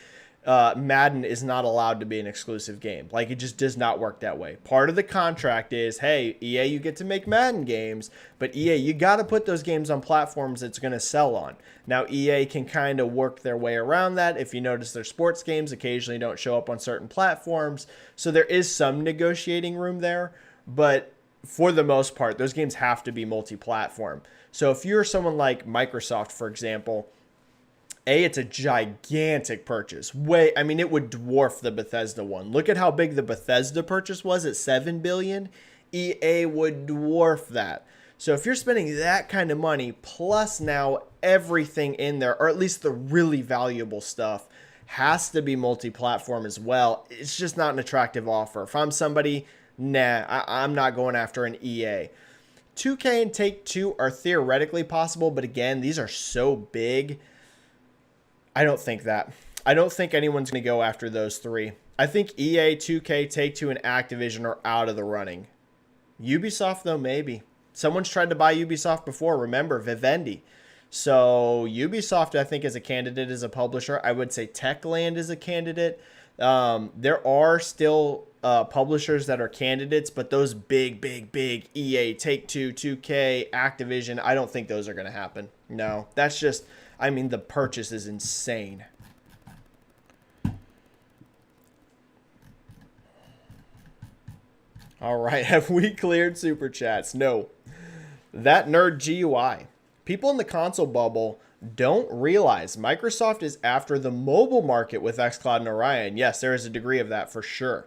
Madden is not allowed to be an exclusive game. Like it just does not work that way. Part of the contract is, hey, EA, you get to make Madden games, but EA, you got to put those games on platforms it's going to sell on. Now, EA can kind of work their way around that. If you notice, their sports games occasionally don't show up on certain platforms. So there is some negotiating room there, but for the most part, those games have to be multi-platform. So if you're someone like Microsoft, for example, it's a gigantic purchase. It would dwarf the Bethesda one. Look at how big the Bethesda purchase was at $7 billion. EA would dwarf that. So if you're spending that kind of money, plus now everything in there, or at least the really valuable stuff, has to be multi-platform as well. It's just not an attractive offer. If I'm somebody, I'm not going after an EA. 2K and Take-Two are theoretically possible, but again, these are so big. I don't think that. I don't think anyone's going to go after those three. I think EA, 2K, Take-Two, and Activision are out of the running. Ubisoft, though, maybe. Someone's tried to buy Ubisoft before. Remember, Vivendi. So Ubisoft, I think, is a candidate as a publisher. I would say Techland is a candidate. There are still publishers that are candidates, but those big EA, Take-Two, 2K, Activision, I don't think those are going to happen. No, that's just... the purchase is insane. All right, have we cleared super chats? No. That nerd GUI. People in the console bubble don't realize Microsoft is after the mobile market with xCloud and Orion. Yes, there is a degree of that for sure.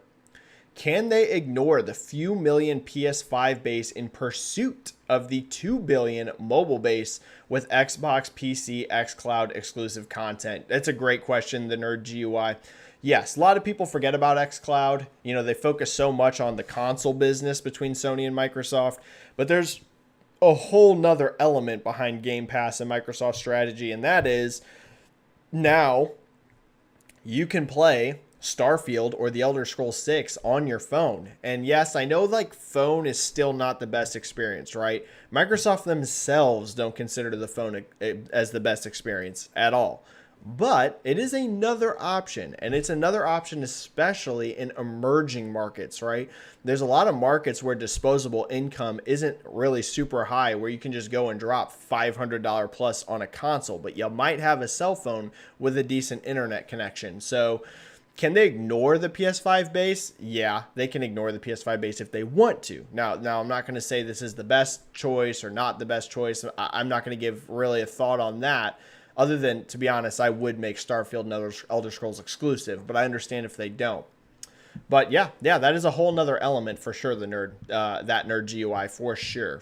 Can they ignore the few million PS5 base in pursuit of the 2 billion mobile base with Xbox, PC, xCloud exclusive content? That's a great question, the nerd GUI. Yes, a lot of people forget about xCloud. They focus so much on the console business between Sony and Microsoft, but there's a whole nother element behind Game Pass and Microsoft's strategy, and that is now you can play Starfield or the Elder Scrolls 6 on your phone. And yes, I know like phone is still not the best experience, right? Microsoft themselves don't consider the phone as the best experience at all. But it is another option, and it's another option especially in emerging markets, right? There's a lot of markets where disposable income isn't really super high, where you can just go and drop $500 plus on a console, but you might have a cell phone with a decent internet connection. So can they ignore the PS5 base? Yeah, they can ignore the PS5 base if they want to. Now I'm not going to say this is the best choice or not the best choice. I'm not going to give really a thought on that. Other than, to be honest, I would make Starfield and Elder Scrolls exclusive, but I understand if they don't. But yeah, that is a whole nother element for sure, the nerd, that nerd GUI, for sure.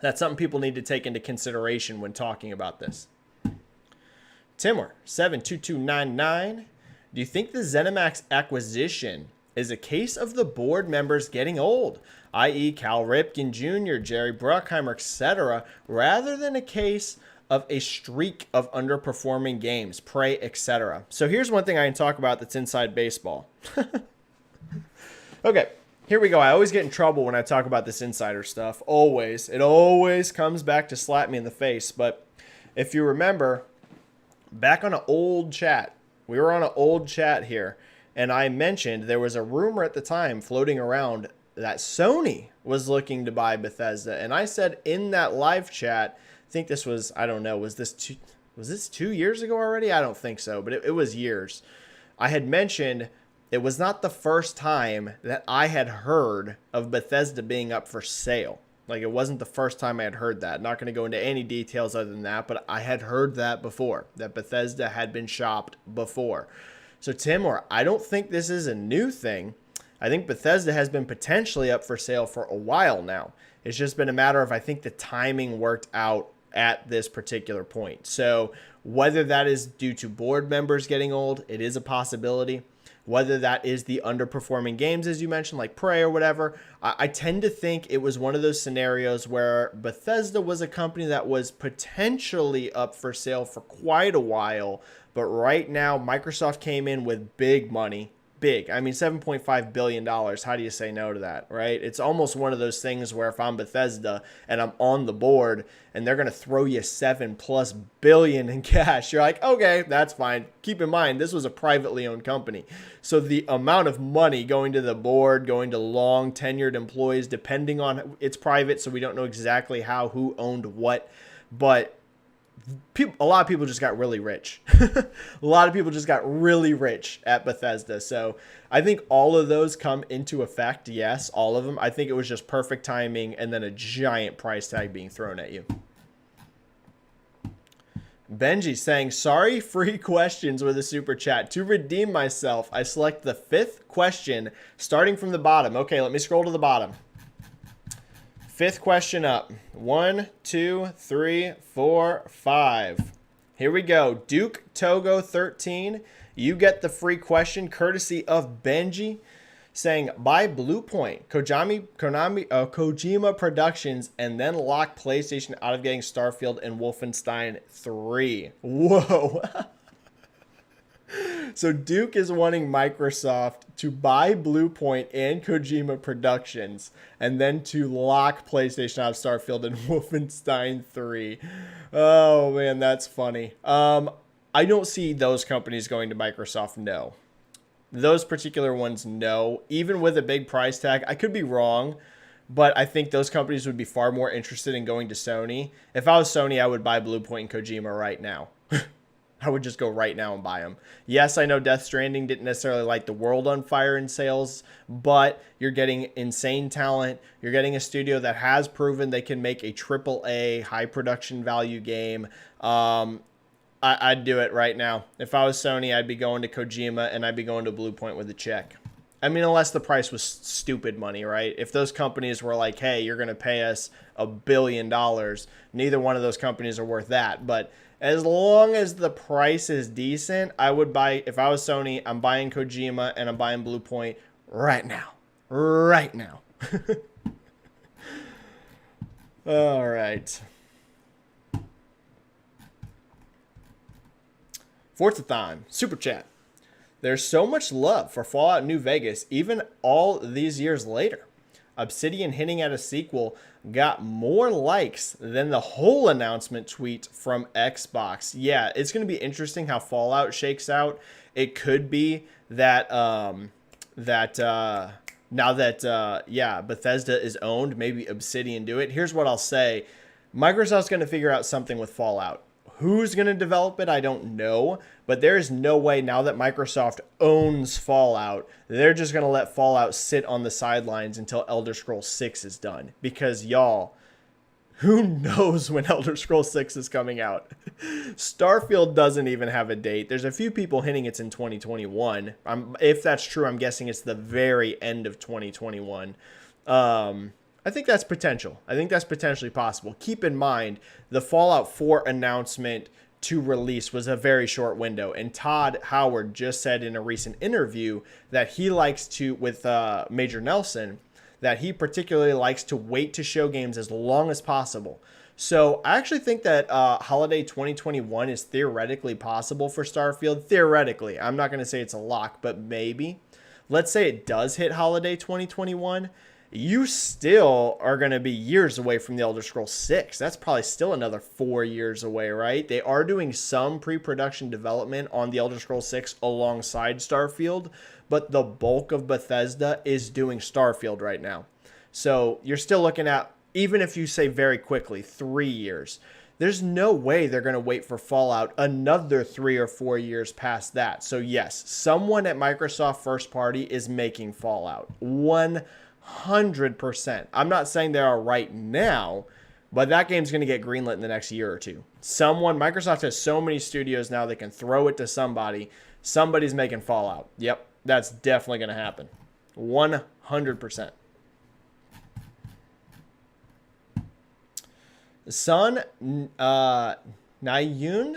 That's something people need to take into consideration when talking about this. Timur72299, do you think the Zenimax acquisition is a case of the board members getting old, i.e. Cal Ripken Jr., Jerry Bruckheimer, etc., rather than a case of a streak of underperforming games, Prey, etc.? So here's one thing I can talk about that's inside baseball. Okay, here we go. I always get in trouble when I talk about this insider stuff. Always. It always comes back to slap me in the face. But if you remember, back on an old chat, we were on an old chat here, and I mentioned there was a rumor at the time floating around that Sony was looking to buy Bethesda. And I said in that live chat, I think this was, I don't know, was this 2 years ago already? I don't think so, but it was years. I had mentioned it was not the first time that I had heard of Bethesda being up for sale. Like, it wasn't the first time I had heard that. Not going to go into any details other than that, but I had heard that before, that Bethesda had been shopped before. So, Timur, I don't think this is a new thing. I think Bethesda has been potentially up for sale for a while now. It's just been a matter of, I think the timing worked out at this particular point. So whether that is due to board members getting old, it is a possibility. Whether that is the underperforming games, as you mentioned, like Prey or whatever, I tend to think it was one of those scenarios where Bethesda was a company that was potentially up for sale for quite a while, but right now Microsoft came in with big money. Big. I mean, $7.5 billion. How do you say no to that, right? It's almost one of those things where if I'm Bethesda and I'm on the board and they're going to throw you $7+ billion in cash, you're like, okay, that's fine. Keep in mind, this was a privately owned company. So the amount of money going to the board, going to long tenured employees, depending on, it's private, so we don't know exactly how, who owned what, but a lot of people just got really rich. A lot of people just got really rich at Bethesda. So I think all of those come into effect. Yes, all of them. I think it was just perfect timing and then a giant price tag being thrown at you. Benji saying, sorry, free questions with a super chat. To redeem myself, I select the 5th question starting from the bottom. Okay, let me scroll to the bottom. 5th question up. 1, 2, 3, 4, 5. Here we go. Duke Togo 13. You get the free question courtesy of Benji, saying buy Bluepoint, Kojima Productions, and then lock PlayStation out of getting Starfield and Wolfenstein 3. Whoa. So Duke is wanting Microsoft to buy Bluepoint and Kojima Productions and then to lock PlayStation out of Starfield and Wolfenstein 3. Oh, man, that's funny. I don't see those companies going to Microsoft, no. Those particular ones, no. Even with a big price tag, I could be wrong, but I think those companies would be far more interested in going to Sony. If I was Sony, I would buy Bluepoint and Kojima right now. I would just go right now and buy them. Yes, I know Death Stranding didn't necessarily light the world on fire in sales, but you're getting insane talent. You're getting a studio that has proven they can make a AAA high production value game. I'd do it right now. If I was Sony, I'd be going to Kojima and I'd be going to Bluepoint with a check. I mean, unless the price was stupid money, right? If those companies were like, hey, you're going to pay us $1 billion, neither one of those companies are worth that. But as long as the price is decent, I would buy, if I was Sony, I'm buying Kojima and I'm buying Bluepoint right now. Right now. All right. Forzathon, Super Chat. There's so much love for Fallout New Vegas, even all these years later. Obsidian hinting at a sequel got more likes than the whole announcement tweet from Xbox. Yeah, it's going to be interesting how Fallout shakes out. It could be that now that Bethesda is owned, maybe Obsidian do it. Here's what I'll say. Microsoft's going to figure out something with Fallout. Who's going to develop it, I don't know. But there is no way now that Microsoft owns Fallout, they're just going to let Fallout sit on the sidelines until Elder Scrolls 6 is done. Because, y'all, who knows when Elder Scrolls 6 is coming out? Starfield doesn't even have a date. There's a few people hinting it's in 2021. If that's true, I'm guessing it's the very end of 2021. I think that's potential. I think that's potentially possible. Keep in mind, the Fallout 4 announcement to release was a very short window. And Todd Howard just said in a recent interview that he likes to, with Major Nelson, that he particularly likes to wait to show games as long as possible. So I actually think that holiday 2021 is theoretically possible for Starfield. Theoretically. I'm not going to say it's a lock, but maybe. Let's say it does hit holiday 2021. You still are going to be years away from the Elder Scrolls 6. That's probably still another 4 years away, right? They are doing some pre-production development on the Elder Scrolls 6 alongside Starfield, but the bulk of Bethesda is doing Starfield right now. So you're still looking at, even if you say very quickly, 3 years. There's no way they're going to wait for Fallout another 3 or 4 years past that. So yes, someone at Microsoft first party is making Fallout. 100%. I'm not saying they are right now, but that game's going to get greenlit in the next year or two. Microsoft has so many studios now they can throw it to somebody. Somebody's making Fallout. Yep, that's definitely going to happen. 100%. Son Nayun,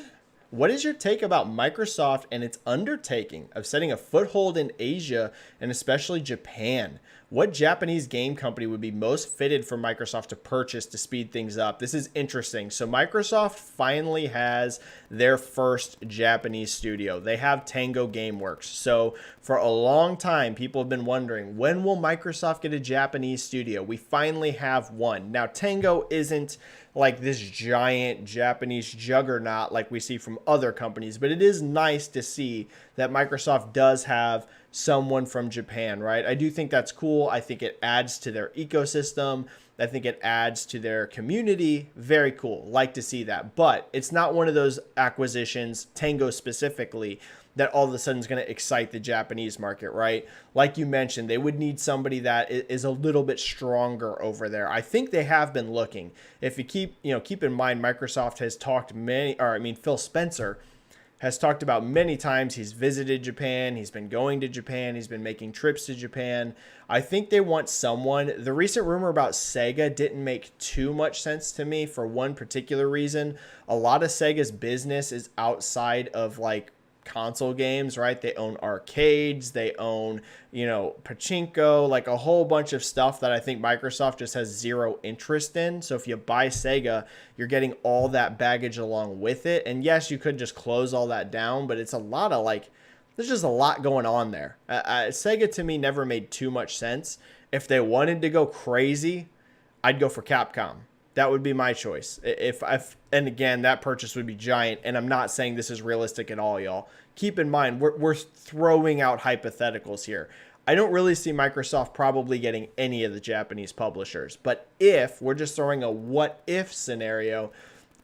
what is your take about Microsoft and its undertaking of setting a foothold in Asia and especially Japan? What Japanese game company would be most fitted for Microsoft to purchase to speed things up? This is interesting. So Microsoft finally has their first Japanese studio. They have Tango Gameworks. So for a long time, people have been wondering, when will Microsoft get a Japanese studio? We finally have one. Now, Tango isn't like this giant Japanese juggernaut like we see from other companies, but it is nice to see that Microsoft does have someone from Japan, right? I do think that's cool. I think it adds to their ecosystem. I think it adds to their community. Very cool. Like to see that. But it's not one of those acquisitions, Tango specifically, that all of a sudden is going to excite the Japanese market, right? Like you mentioned, they would need somebody that is a little bit stronger over there. I think they have been looking. If you keep in mind, Microsoft has talked Phil Spencer has talked about many times he's visited Japan, he's been going to Japan, he's been making trips to Japan. I think they want someone. The recent rumor about Sega didn't make too much sense to me for one particular reason. A lot of Sega's business is outside of like console games, right? They own arcades, they own, pachinko, like a whole bunch of stuff that I think Microsoft just has zero interest in. So if you buy Sega, you're getting all that baggage along with it. And yes, you could just close all that down, but it's a lot of there's just a lot going on there. Sega to me never made too much sense. If they wanted to go crazy, I'd go for Capcom. That would be my choice. And again, that purchase would be giant. And I'm not saying this is realistic at all, y'all. Keep in mind, we're throwing out hypotheticals here. I don't really see Microsoft probably getting any of the Japanese publishers. But if we're just throwing a what if scenario,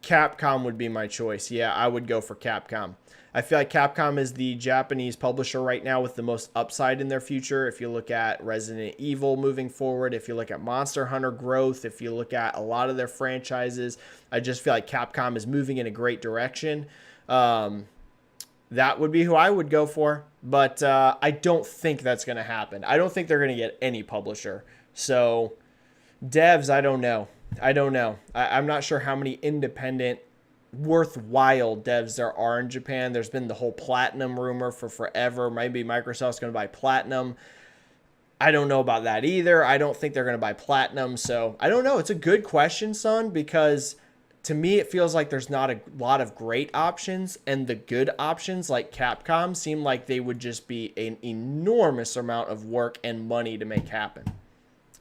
Capcom would be my choice. Yeah, I would go for Capcom. I feel like Capcom is the Japanese publisher right now with the most upside in their future. If you look at Resident Evil moving forward, if you look at Monster Hunter growth, if you look at a lot of their franchises, I just feel like Capcom is moving in a great direction. That would be who I would go for, but I don't think that's going to happen. I don't think they're going to get any publisher. So devs, I don't know. I'm not sure how many independent worthwhile devs there are in Japan. There's been the whole Platinum rumor for forever. Maybe Microsoft's going to buy Platinum. I don't know about that either. I don't think they're going to buy Platinum. So I don't know. It's a good question, son, because to me, it feels like there's not a lot of great options, and the good options like Capcom seem like they would just be an enormous amount of work and money to make happen.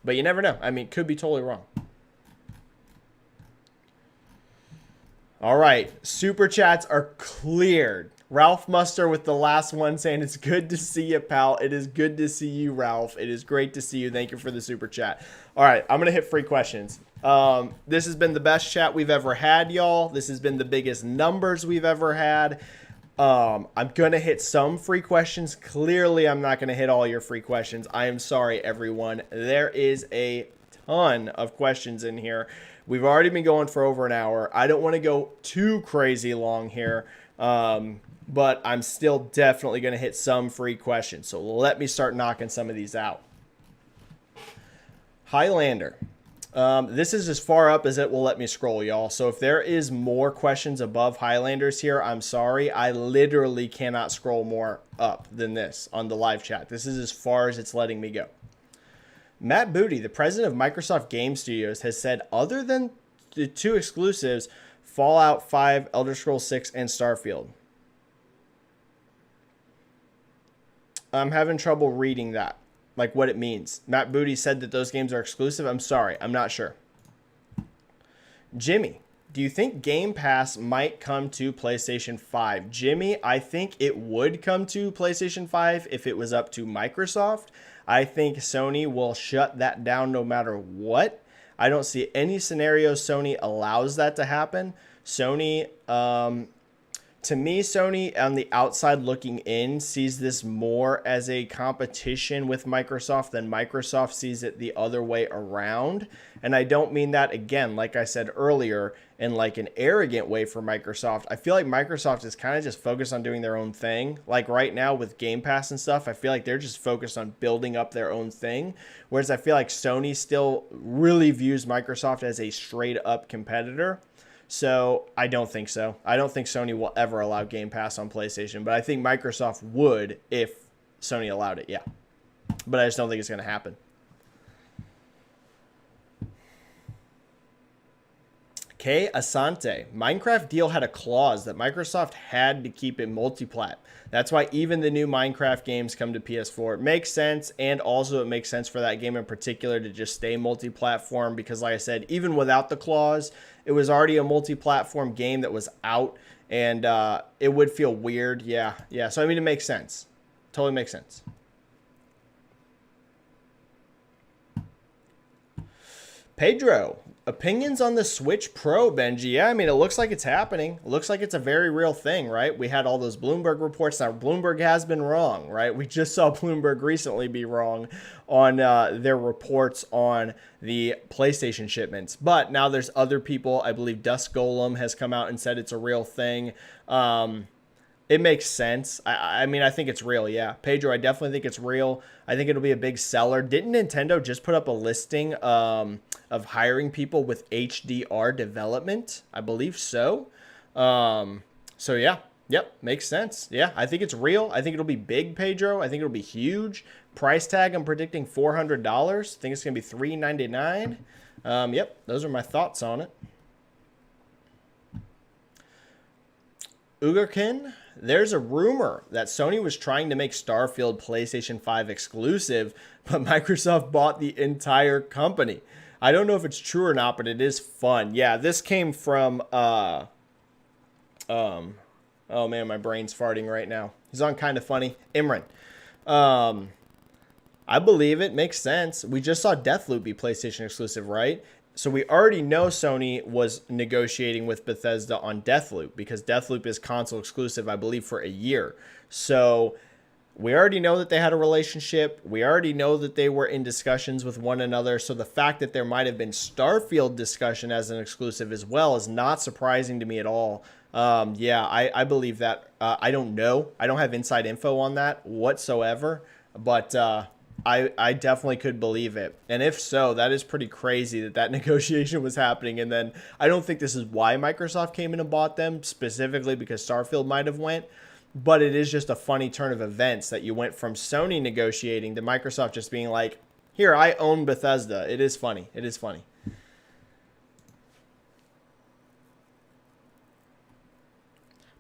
But you never know. I mean, could be totally wrong. All right, super chats are cleared. Ralph Muster with the last one saying, it's good to see you, pal. It is good to see you, Ralph. It is great to see you. Thank you for the super chat. All right, I'm going to hit free questions. This has been the best chat we've ever had, y'all. This has been the biggest numbers we've ever had. I'm going to hit some free questions. Clearly, I'm not going to hit all your free questions. I am sorry, everyone. There is a ton of questions in here. We've already been going for over an hour. I don't want to go too crazy long here. But I'm still definitely going to hit some free questions. So let me start knocking some of these out. Highlander. This is as far up as it will let me scroll, y'all. So if there is more questions above Highlanders here, I'm sorry. I literally cannot scroll more up than this on the live chat. This is as far as it's letting me go. Matt Booty, the president of Microsoft Game Studios, has said other than the 2 exclusives, Fallout 5, Elder Scrolls 6, and Starfield. I'm having trouble reading that, like what it means. Matt Booty said that those games are exclusive. I'm sorry. I'm not sure. Jimmy, do you think Game Pass might come to PlayStation 5? Jimmy, I think it would come to PlayStation 5 if it was up to Microsoft. I think Sony will shut that down no matter what. I don't see any scenario Sony allows that to happen. Sony, to me, Sony on the outside looking in sees this more as a competition with Microsoft than Microsoft sees it the other way around. And I don't mean that, again, like I said earlier, in like an arrogant way for Microsoft. I feel like Microsoft is kind of just focused on doing their own thing. Like right now with Game Pass and stuff, I feel like they're just focused on building up their own thing. Whereas I feel like Sony still really views Microsoft as a straight up competitor. So I don't think so. I don't think Sony will ever allow Game Pass on PlayStation, but I think Microsoft would if Sony allowed it, yeah. But I just don't think it's going to happen. K. Asante. Minecraft deal had a clause that Microsoft had to keep it multi-plat. That's why even the new Minecraft games come to PS4. It makes sense, and also it makes sense for that game in particular to just stay multi-platform because, like I said, even without the clause, it was already a multi-platform game that was out, and it would feel weird. Yeah. So, I mean, it makes sense. Totally makes sense. Pedro. Opinions on the Switch Pro, Benji? Yeah, I mean, it looks like it's happening. It looks like it's a very real thing, right? We had all those Bloomberg reports. Now, Bloomberg has been wrong, right? We just saw Bloomberg recently be wrong on their reports on the PlayStation shipments. But now there's other people. I believe Dust Golem has come out and said it's a real thing. It makes sense. I mean, I think it's real, yeah. Pedro, I definitely think it's real. I think it'll be a big seller. Didn't Nintendo just put up a listing of hiring people with HDR development? I believe so. So, yeah. Yep, makes sense. Yeah, I think it's real. I think it'll be big, Pedro. I think it'll be huge. Price tag, I'm predicting $400. I think it's going to be $399. Yep, those are my thoughts on it. Ugarkin, there's a rumor that Sony was trying to make Starfield PlayStation 5 exclusive, but Microsoft bought the entire company. I don't know if it's true or not, but it is fun. Yeah, this came from, oh man, my brain's farting right now. He's on Kind of Funny. Imran. I believe it makes sense. We just saw Deathloop be PlayStation exclusive, right? So we already know Sony was negotiating with Bethesda on Deathloop because Deathloop is console exclusive, I believe, for a year. So we already know that they had a relationship. We already know that they were in discussions with one another. So the fact that there might have been Starfield discussion as an exclusive as well is not surprising to me at all. Yeah, I believe that. I don't know. I don't have inside info on that whatsoever, but I definitely could believe it. And if so, that is pretty crazy that negotiation was happening. And then I don't think this is why Microsoft came in and bought them, specifically because Starfield might have went. But it is just a funny turn of events that you went from Sony negotiating to Microsoft just being like, here, I own Bethesda. It is funny. It is funny.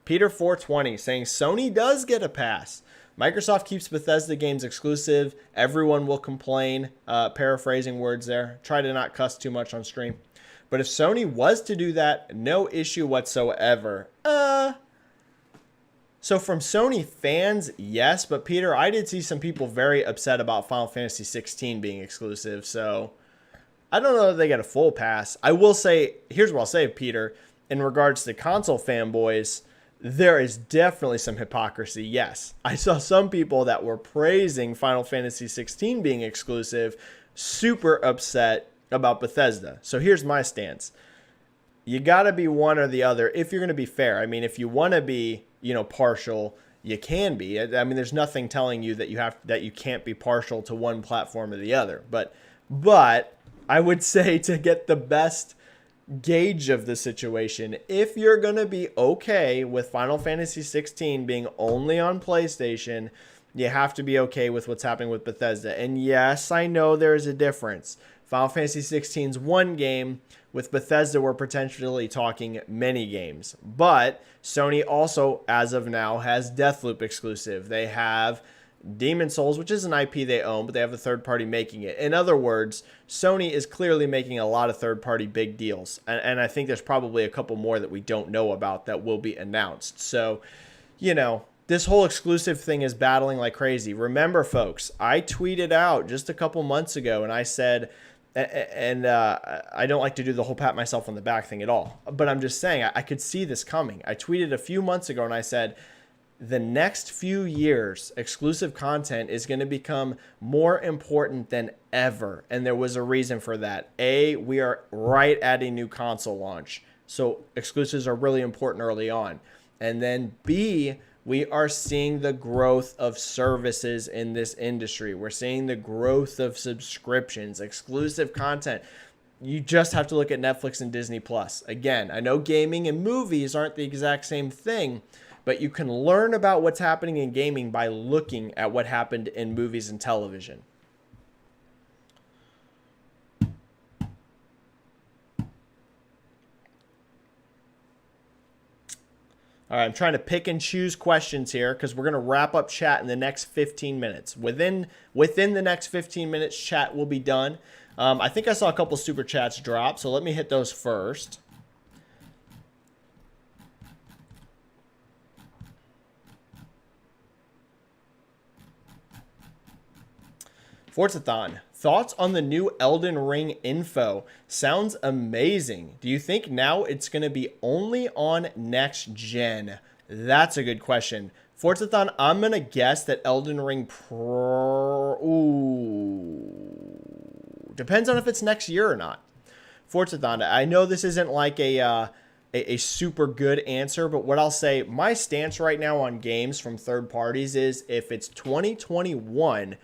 Peter 420 saying Sony does get a pass. Microsoft keeps Bethesda games exclusive. Everyone will complain. Paraphrasing words there. Try to not cuss too much on stream. But if Sony was to do that, no issue whatsoever. So from Sony fans, yes. But Peter, I did see some people very upset about Final Fantasy 16 being exclusive. So I don't know if they get a full pass. I will say, here's what I'll say, Peter. In regards to console fanboys, there is definitely some hypocrisy. Yes, I saw some people that were praising Final Fantasy 16 being exclusive, super upset about Bethesda. So here's my stance. You got to be one or the other if you're going to be fair. I mean, if you want to be, partial, you can be. I mean, there's nothing telling you that you can't be partial to one platform or the other. But I would say to get the best gauge of the situation, if you're going to be okay with Final Fantasy 16 being only on PlayStation, you have to be okay with what's happening with Bethesda. And yes, I know there is a difference. Final Fantasy 16's one game. With Bethesda, we're potentially talking many games. But Sony also, as of now, has Deathloop exclusive. They have Demon's Souls, which is an IP they own, but they have a third party making it. In other words, Sony is clearly making a lot of third party big deals. And I think there's probably a couple more that we don't know about that will be announced. So, this whole exclusive thing is battling like crazy. Remember, folks, I tweeted out just a couple months ago and I said, and I don't like to do the whole pat myself on the back thing at all, but I'm just saying I could see this coming. I tweeted a few months ago and I said, the next few years, exclusive content is going to become more important than ever. And there was a reason for that. A, we are right at a new console launch. So exclusives are really important early on. And then B, we are seeing the growth of services in this industry. We're seeing the growth of subscriptions, exclusive content. You just have to look at Netflix and Disney Plus. Again, I know gaming and movies aren't the exact same thing, but you can learn about what's happening in gaming by looking at what happened in movies and television. All right, I'm trying to pick and choose questions here because we're going to wrap up chat in the next 15 minutes. Within the next 15 minutes, chat will be done. I think I saw a couple super chats drop, so let me hit those first. Forzathon, thoughts on the new Elden Ring info? Sounds amazing. Do you think now it's going to be only on next gen? That's a good question. Forzathon, I'm going to guess that Elden Ring depends on if it's next year or not. Forzathon, I know this isn't like a super good answer, but what I'll say, my stance right now on games from third parties is if it's 2021,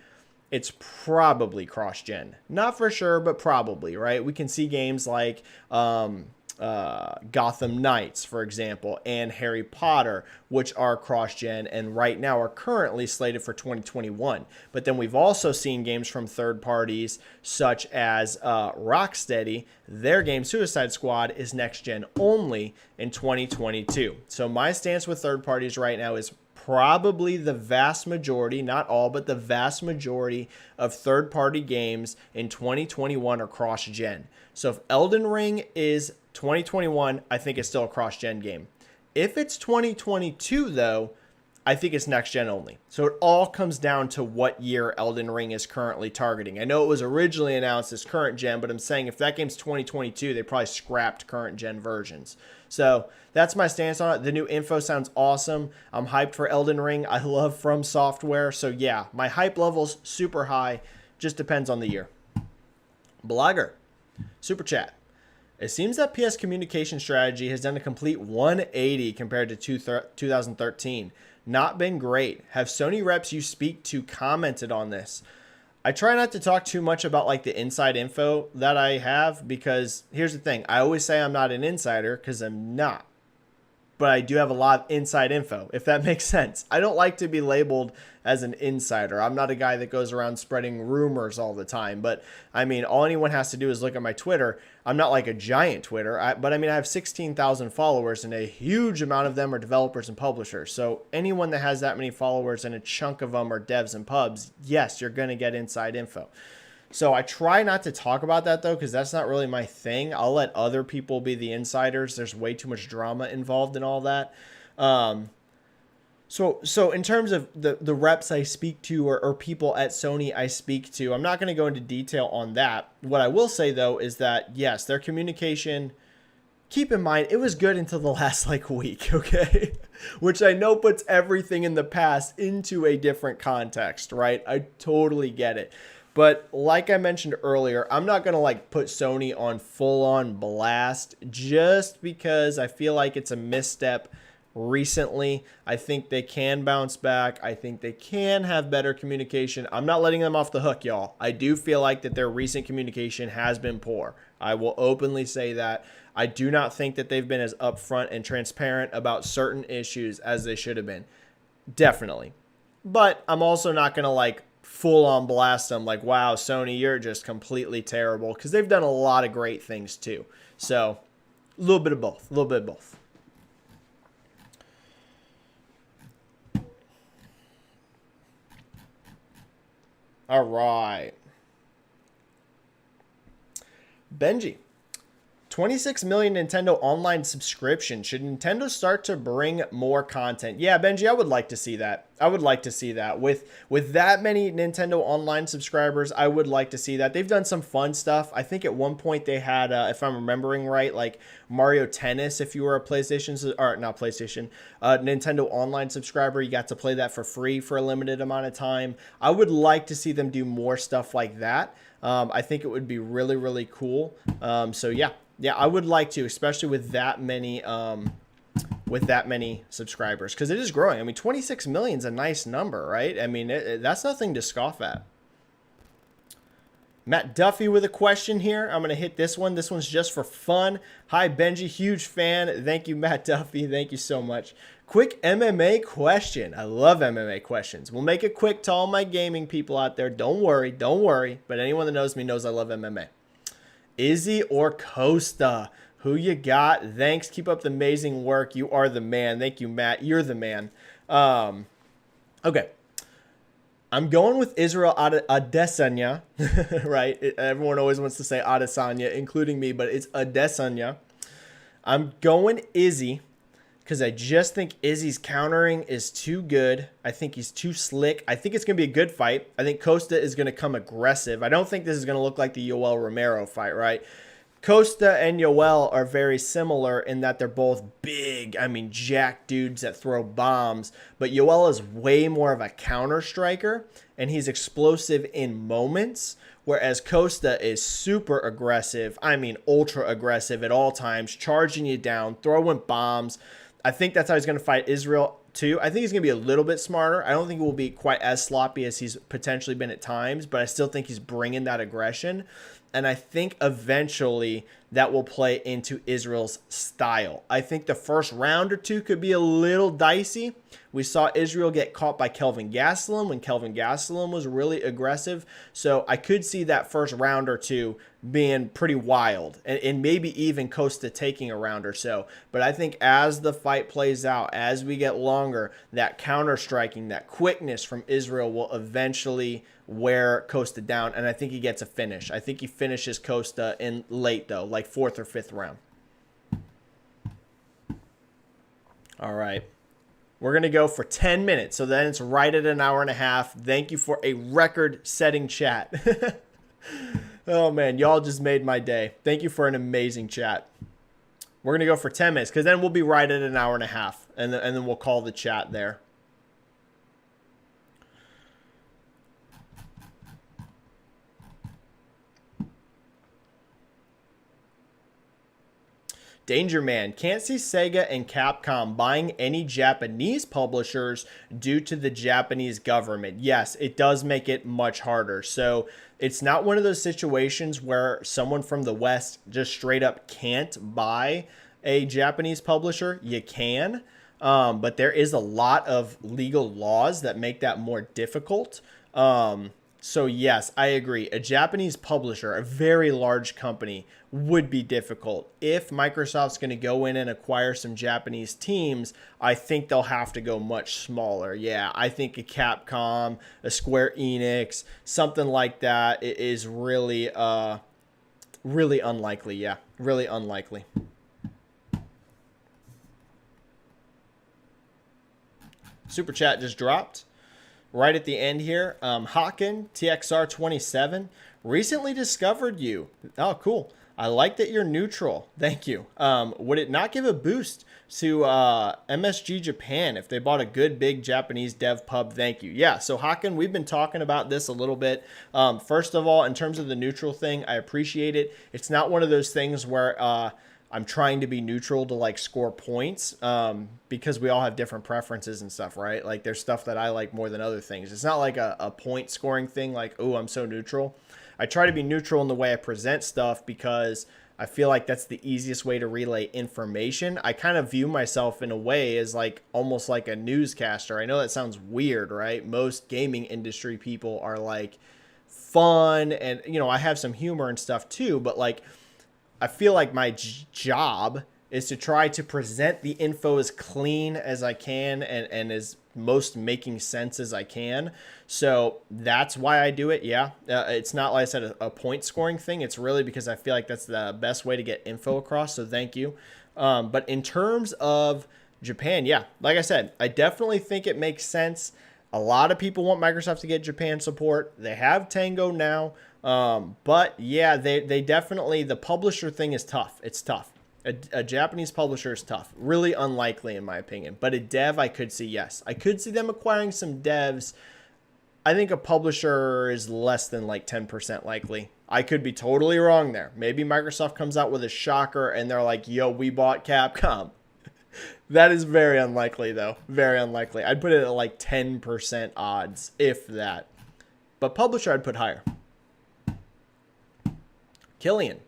it's probably cross-gen. Not for sure, but probably, right? We can see games like Gotham Knights, for example, and Harry Potter, which are cross-gen and right now are currently slated for 2021. But then we've also seen games from third parties such as Rocksteady. Their game, Suicide Squad, is next-gen only in 2022. So my stance with third parties right now is probably the vast majority, not all, but the vast majority of third-party games in 2021 are cross-gen. So if Elden Ring is 2021, I think it's still a cross-gen game. If it's 2022, though, I think it's next-gen only. So it all comes down to what year Elden Ring is currently targeting. I know it was originally announced as current gen, but I'm saying if that game's 2022, they probably scrapped current-gen versions. So that's my stance on it. The new info sounds awesome. I'm hyped for Elden Ring. I love From Software. So yeah, my hype level's super high. Just depends on the year. Blogger, super chat. It seems that PS communication strategy has done a complete 180 compared to 2013. Not been great. Have Sony reps you speak to commented on this? I try not to talk too much about like the inside info that I have because here's the thing. I always say I'm not an insider because I'm not. but I do have a lot of inside info, if that makes sense. I don't like to be labeled as an insider. I'm not a guy that goes around spreading rumors all the time, but I mean, all anyone has to do is look at my Twitter. I'm not like a giant Twitter, but I mean, I have 16,000 followers and a huge amount of them are developers and publishers. So anyone that has that many followers and a chunk of them are devs and pubs, yes, you're going to get inside info. So I try not to talk about that though, because that's not really my thing. I'll let other people be the insiders. There's way too much drama involved in all that. So in terms of the reps I speak to or people at Sony I speak to, I'm not going to go into detail on that. What I will say though is that yes, their communication, keep in mind, it was good until the last like week, okay? Which I know puts everything in the past into a different context, right? I totally get it. But like I mentioned earlier, I'm not going to like put Sony on full on blast just because I feel like it's a misstep recently. I think they can bounce back. I think they can have better communication. I'm not letting them off the hook, y'all. I do feel like that their recent communication has been poor. I will openly say that. I do not think that they've been as upfront and transparent about certain issues as they should have been. Definitely. But I'm also not going to like full on blast them like, wow, Sony, you're just completely terrible, because they've done a lot of great things too. So a little bit of both, All right. Benji. 26 million Nintendo online subscription. Should Nintendo start to bring more content? Yeah, Benji, I would like to see that. I would like to see that. With that many Nintendo online subscribers, I would like to see that. They've done some fun stuff. I think at one point they had, if I'm remembering right, like Mario Tennis, if you were a Nintendo online subscriber, you got to play that for free for a limited amount of time. I would like to see them do more stuff like that. I think it would be really, really cool. So yeah. Yeah, I would like to, especially with that many subscribers, because it is growing. I mean, 26 million is a nice number, right? I mean, that's nothing to scoff at. Matt Duffy with a question here. I'm going to hit this one. This one's just for fun. Hi, Benji. Huge fan. Thank you, Matt Duffy. Thank you so much. Quick MMA question. I love MMA questions. We'll make it quick to all my gaming people out there. Don't worry. But anyone that knows me knows I love MMA. Izzy or Costa? Who you got? Thanks. Keep up the amazing work. You are the man. Thank you, Matt. You're the man. Okay. I'm going with Israel Adesanya, right? Everyone always wants to say Adesanya, including me, but it's Adesanya. I'm going Izzy because I just think Izzy's countering is too good. I think he's too slick. I think it's going to be a good fight. I think Costa is going to come aggressive. I don't think this is going to look like the Yoel Romero fight, right? Costa and Yoel are very similar in that they're both big, jack dudes that throw bombs. But Yoel is way more of a counter striker, and he's explosive in moments, whereas Costa is super aggressive, ultra aggressive at all times, charging you down, throwing bombs. I think that's how he's going to fight Israel too. I think he's going to be a little bit smarter. I don't think it will be quite as sloppy as he's potentially been at times, but I still think he's bringing that aggression. And I think eventually that will play into Israel's style. I think the first round or two could be a little dicey. We saw Israel get caught by Kelvin Gastelum when Kelvin Gastelum was really aggressive. So I could see that first round or two being pretty wild, and maybe even Costa taking a round or so. But I think as the fight plays out, as we get longer, that counter striking, that quickness from Israel will eventually wear Costa down, and I think he gets a finish. I think he finishes Costa in late, though, like 4th or 5th round. All right. We're going to go for 10 minutes, so then it's right at an hour and a half. Thank you for a record-setting chat. Oh, man, y'all just made my day. Thank you for an amazing chat. We're going to go for 10 minutes, because then we'll be right at an hour and a half, and then we'll call the chat there. Danger Man, can't see Sega and Capcom buying any Japanese publishers due to the Japanese government. Yes, it does make it much harder. So it's not one of those situations where someone from the West just straight up can't buy a Japanese publisher, you can. But there is a lot of legal laws that make that more difficult. So yes, I agree. A Japanese publisher, a very large company, would be difficult. If Microsoft's going to go in and acquire some Japanese teams, I think they'll have to go much smaller. Yeah, I think a Capcom, a Square Enix, something like that is really, really unlikely. Yeah, really unlikely. Super chat just dropped right at the end here. Haken TXR27 recently discovered you. Oh, cool. I like that you're neutral. Thank you. Would it not give a boost to MSG Japan if they bought a good big Japanese dev pub? Thank you. Yeah, so Haken, we've been talking about this a little bit. First of all, in terms of the neutral thing, I appreciate it. It's not one of those things where I'm trying to be neutral to like score points because we all have different preferences and stuff, right? Like there's stuff that I like more than other things. It's not like a point scoring thing like, oh, I'm so neutral. I try to be neutral in the way I present stuff because I feel like that's the easiest way to relay information. I kind of view myself in a way as like almost like a newscaster. I know that sounds weird, right? Most gaming industry people are like fun and, you know, I have some humor and stuff too, but like I feel like my job is to try to present the info as clean as I can and as most making sense as I can. So that's why I do it. Yeah. It's not, like I said, a point scoring thing. It's really because I feel like that's the best way to get info across. So thank you. But in terms of Japan, yeah, like I said, I definitely think it makes sense. A lot of people want Microsoft to get Japan support. They have Tango now. But yeah, they definitely, the publisher thing is tough. It's tough. A Japanese publisher is tough. Really unlikely in my opinion. But a dev, I could see, yes. I could see them acquiring some devs. I think a publisher is less than like 10% likely. I could be totally wrong there. Maybe Microsoft comes out with a shocker and they're like, yo, we bought Capcom. That is very unlikely though. Very unlikely. I'd put it at like 10% odds, if that. But publisher, I'd put higher. Killian,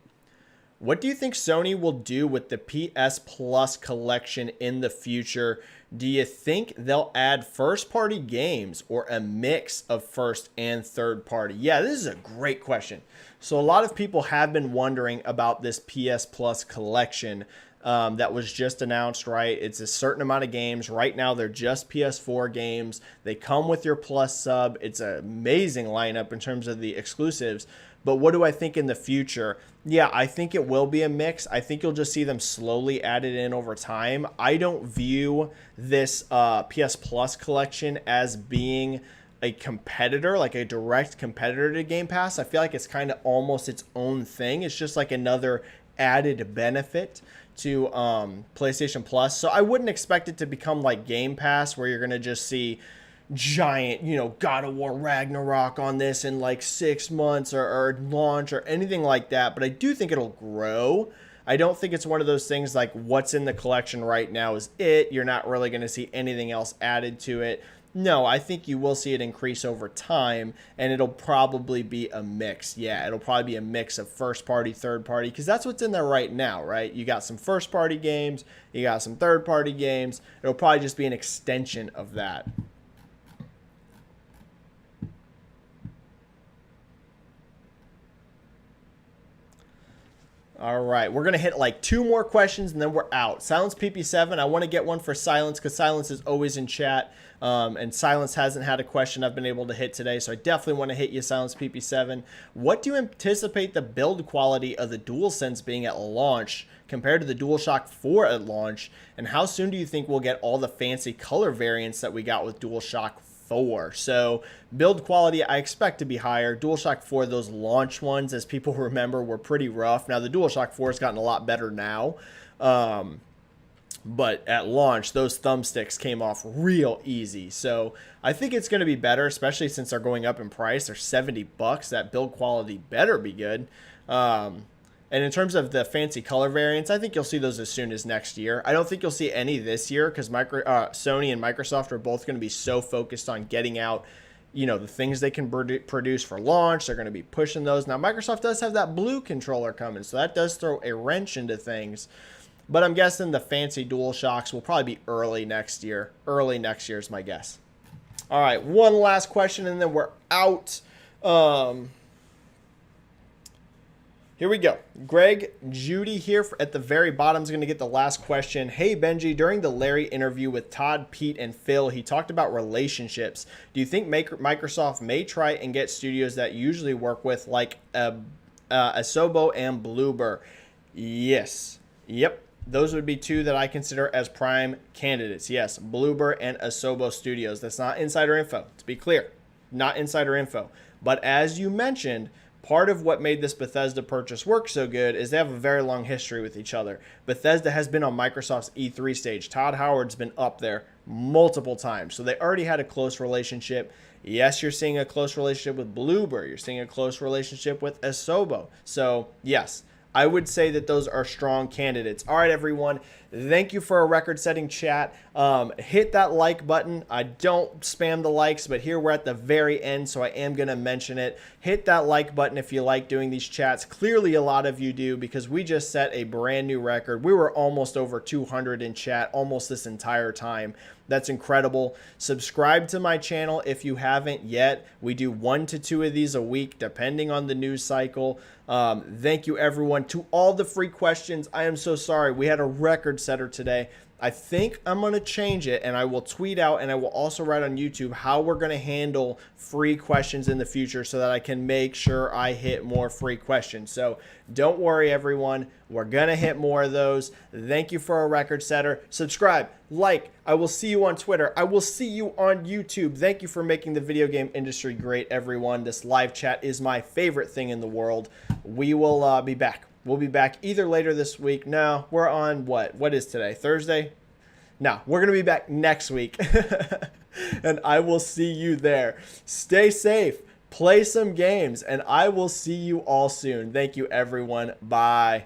what do you think Sony will do with the PS Plus collection in the future? Do you think they'll add first-party games or a mix of first and third-party? Yeah, this is a great question. So a lot of people have been wondering about this PS Plus collection that was just announced, right? It's a certain amount of games. Right now, they're just PS4 games. They come with your Plus sub. It's an amazing lineup in terms of the exclusives. But what do I think in the future? Yeah, I think it will be a mix. I think you'll just see them slowly added in over time. I don't view this PS Plus collection as being a competitor, like a direct competitor to Game Pass. I feel like it's kind of almost its own thing. It's just like another added benefit to PlayStation Plus. So I wouldn't expect it to become like Game Pass where you're going to just see giant, you know, God of War Ragnarok on this in like 6 months or launch or anything like that. But I do think it'll grow. I don't think it's one of those things like what's in the collection right now is it. You're not really going to see anything else added to it. No, I think you will see it increase over time, and it'll probably be a mix. Yeah, it'll probably be a mix of first party, third party, because that's what's in there right now, right? You got some first party games, you got some third party games. It'll probably just be an extension of that. All right, we're going to hit like 2 more questions and then we're out. Silence PP7, I want to get one for Silence because Silence is always in chat. And Silence hasn't had a question I've been able to hit today, so I definitely want to hit you, Silence PP7. What do you anticipate the build quality of the DualSense being at launch compared to the DualShock 4 at launch? And how soon do you think we'll get all the fancy color variants that we got with DualShock 4? So build quality I expect to be higher. DualShock 4, those launch ones, as people remember, were pretty rough. Now the DualShock 4 has gotten a lot better now. But at launch, those thumbsticks came off real easy. So I think it's going to be better, especially since they're going up in price. They're $70. That build quality better be good. And in terms of the fancy color variants, I think you'll see those as soon as next year. I don't think you'll see any this year because Sony and Microsoft are both going to be so focused on getting out, you know, the things they can produce for launch. They're going to be pushing those. Now, Microsoft does have that blue controller coming, so that does throw a wrench into things. But I'm guessing the fancy DualShocks will probably be early next year. Early next year is my guess. All right, one last question and then we're out. Here we go. Greg Judy here at the very bottom is going to get the last question. Hey, Benji, during the Larry interview with Todd, Pete, and Phil, he talked about relationships. Do you think Microsoft may try and get studios that usually work with, like Asobo and Bloober? Yes. Yep. Those would be two that I consider as prime candidates. Yes, Bloober and Asobo Studios. That's not insider info, to be clear. Not insider info. But as you mentioned, part of what made this Bethesda purchase work so good is they have a very long history with each other. Bethesda has been on Microsoft's E3 stage. Todd Howard's been up there multiple times. So they already had a close relationship. Yes, you're seeing a close relationship with Bloober. You're seeing a close relationship with Asobo. So, yes, I would say that those are strong candidates. All right, everyone. Thank you for a record-setting chat. Hit that like button. I don't spam the likes, but here we're at the very end, so I am going to mention it. Hit that like button if you like doing these chats. Clearly, a lot of you do because we just set a brand new record. We were almost over 200 in chat almost this entire time. That's incredible. Subscribe to my channel if you haven't yet. We do 1 to 2 of these a week, depending on the news cycle. Thank you, everyone. To all the free questions, I am so sorry. We had a record setter today. I think I'm going to change it, and I will tweet out, and I will also write on YouTube how we're going to handle free questions in the future so that I can make sure I hit more free questions. So don't worry, everyone. We're going to hit more of those. Thank you for a record setter. Subscribe, like. I will see you on Twitter. I will see you on YouTube. Thank you for making the video game industry great, everyone. This live chat is my favorite thing in the world. We will be back. We'll be back either later this week. No, we're on what? What is today? Thursday? No, we're going to be back next week. And I will see you there. Stay safe. Play some games. And I will see you all soon. Thank you, everyone. Bye.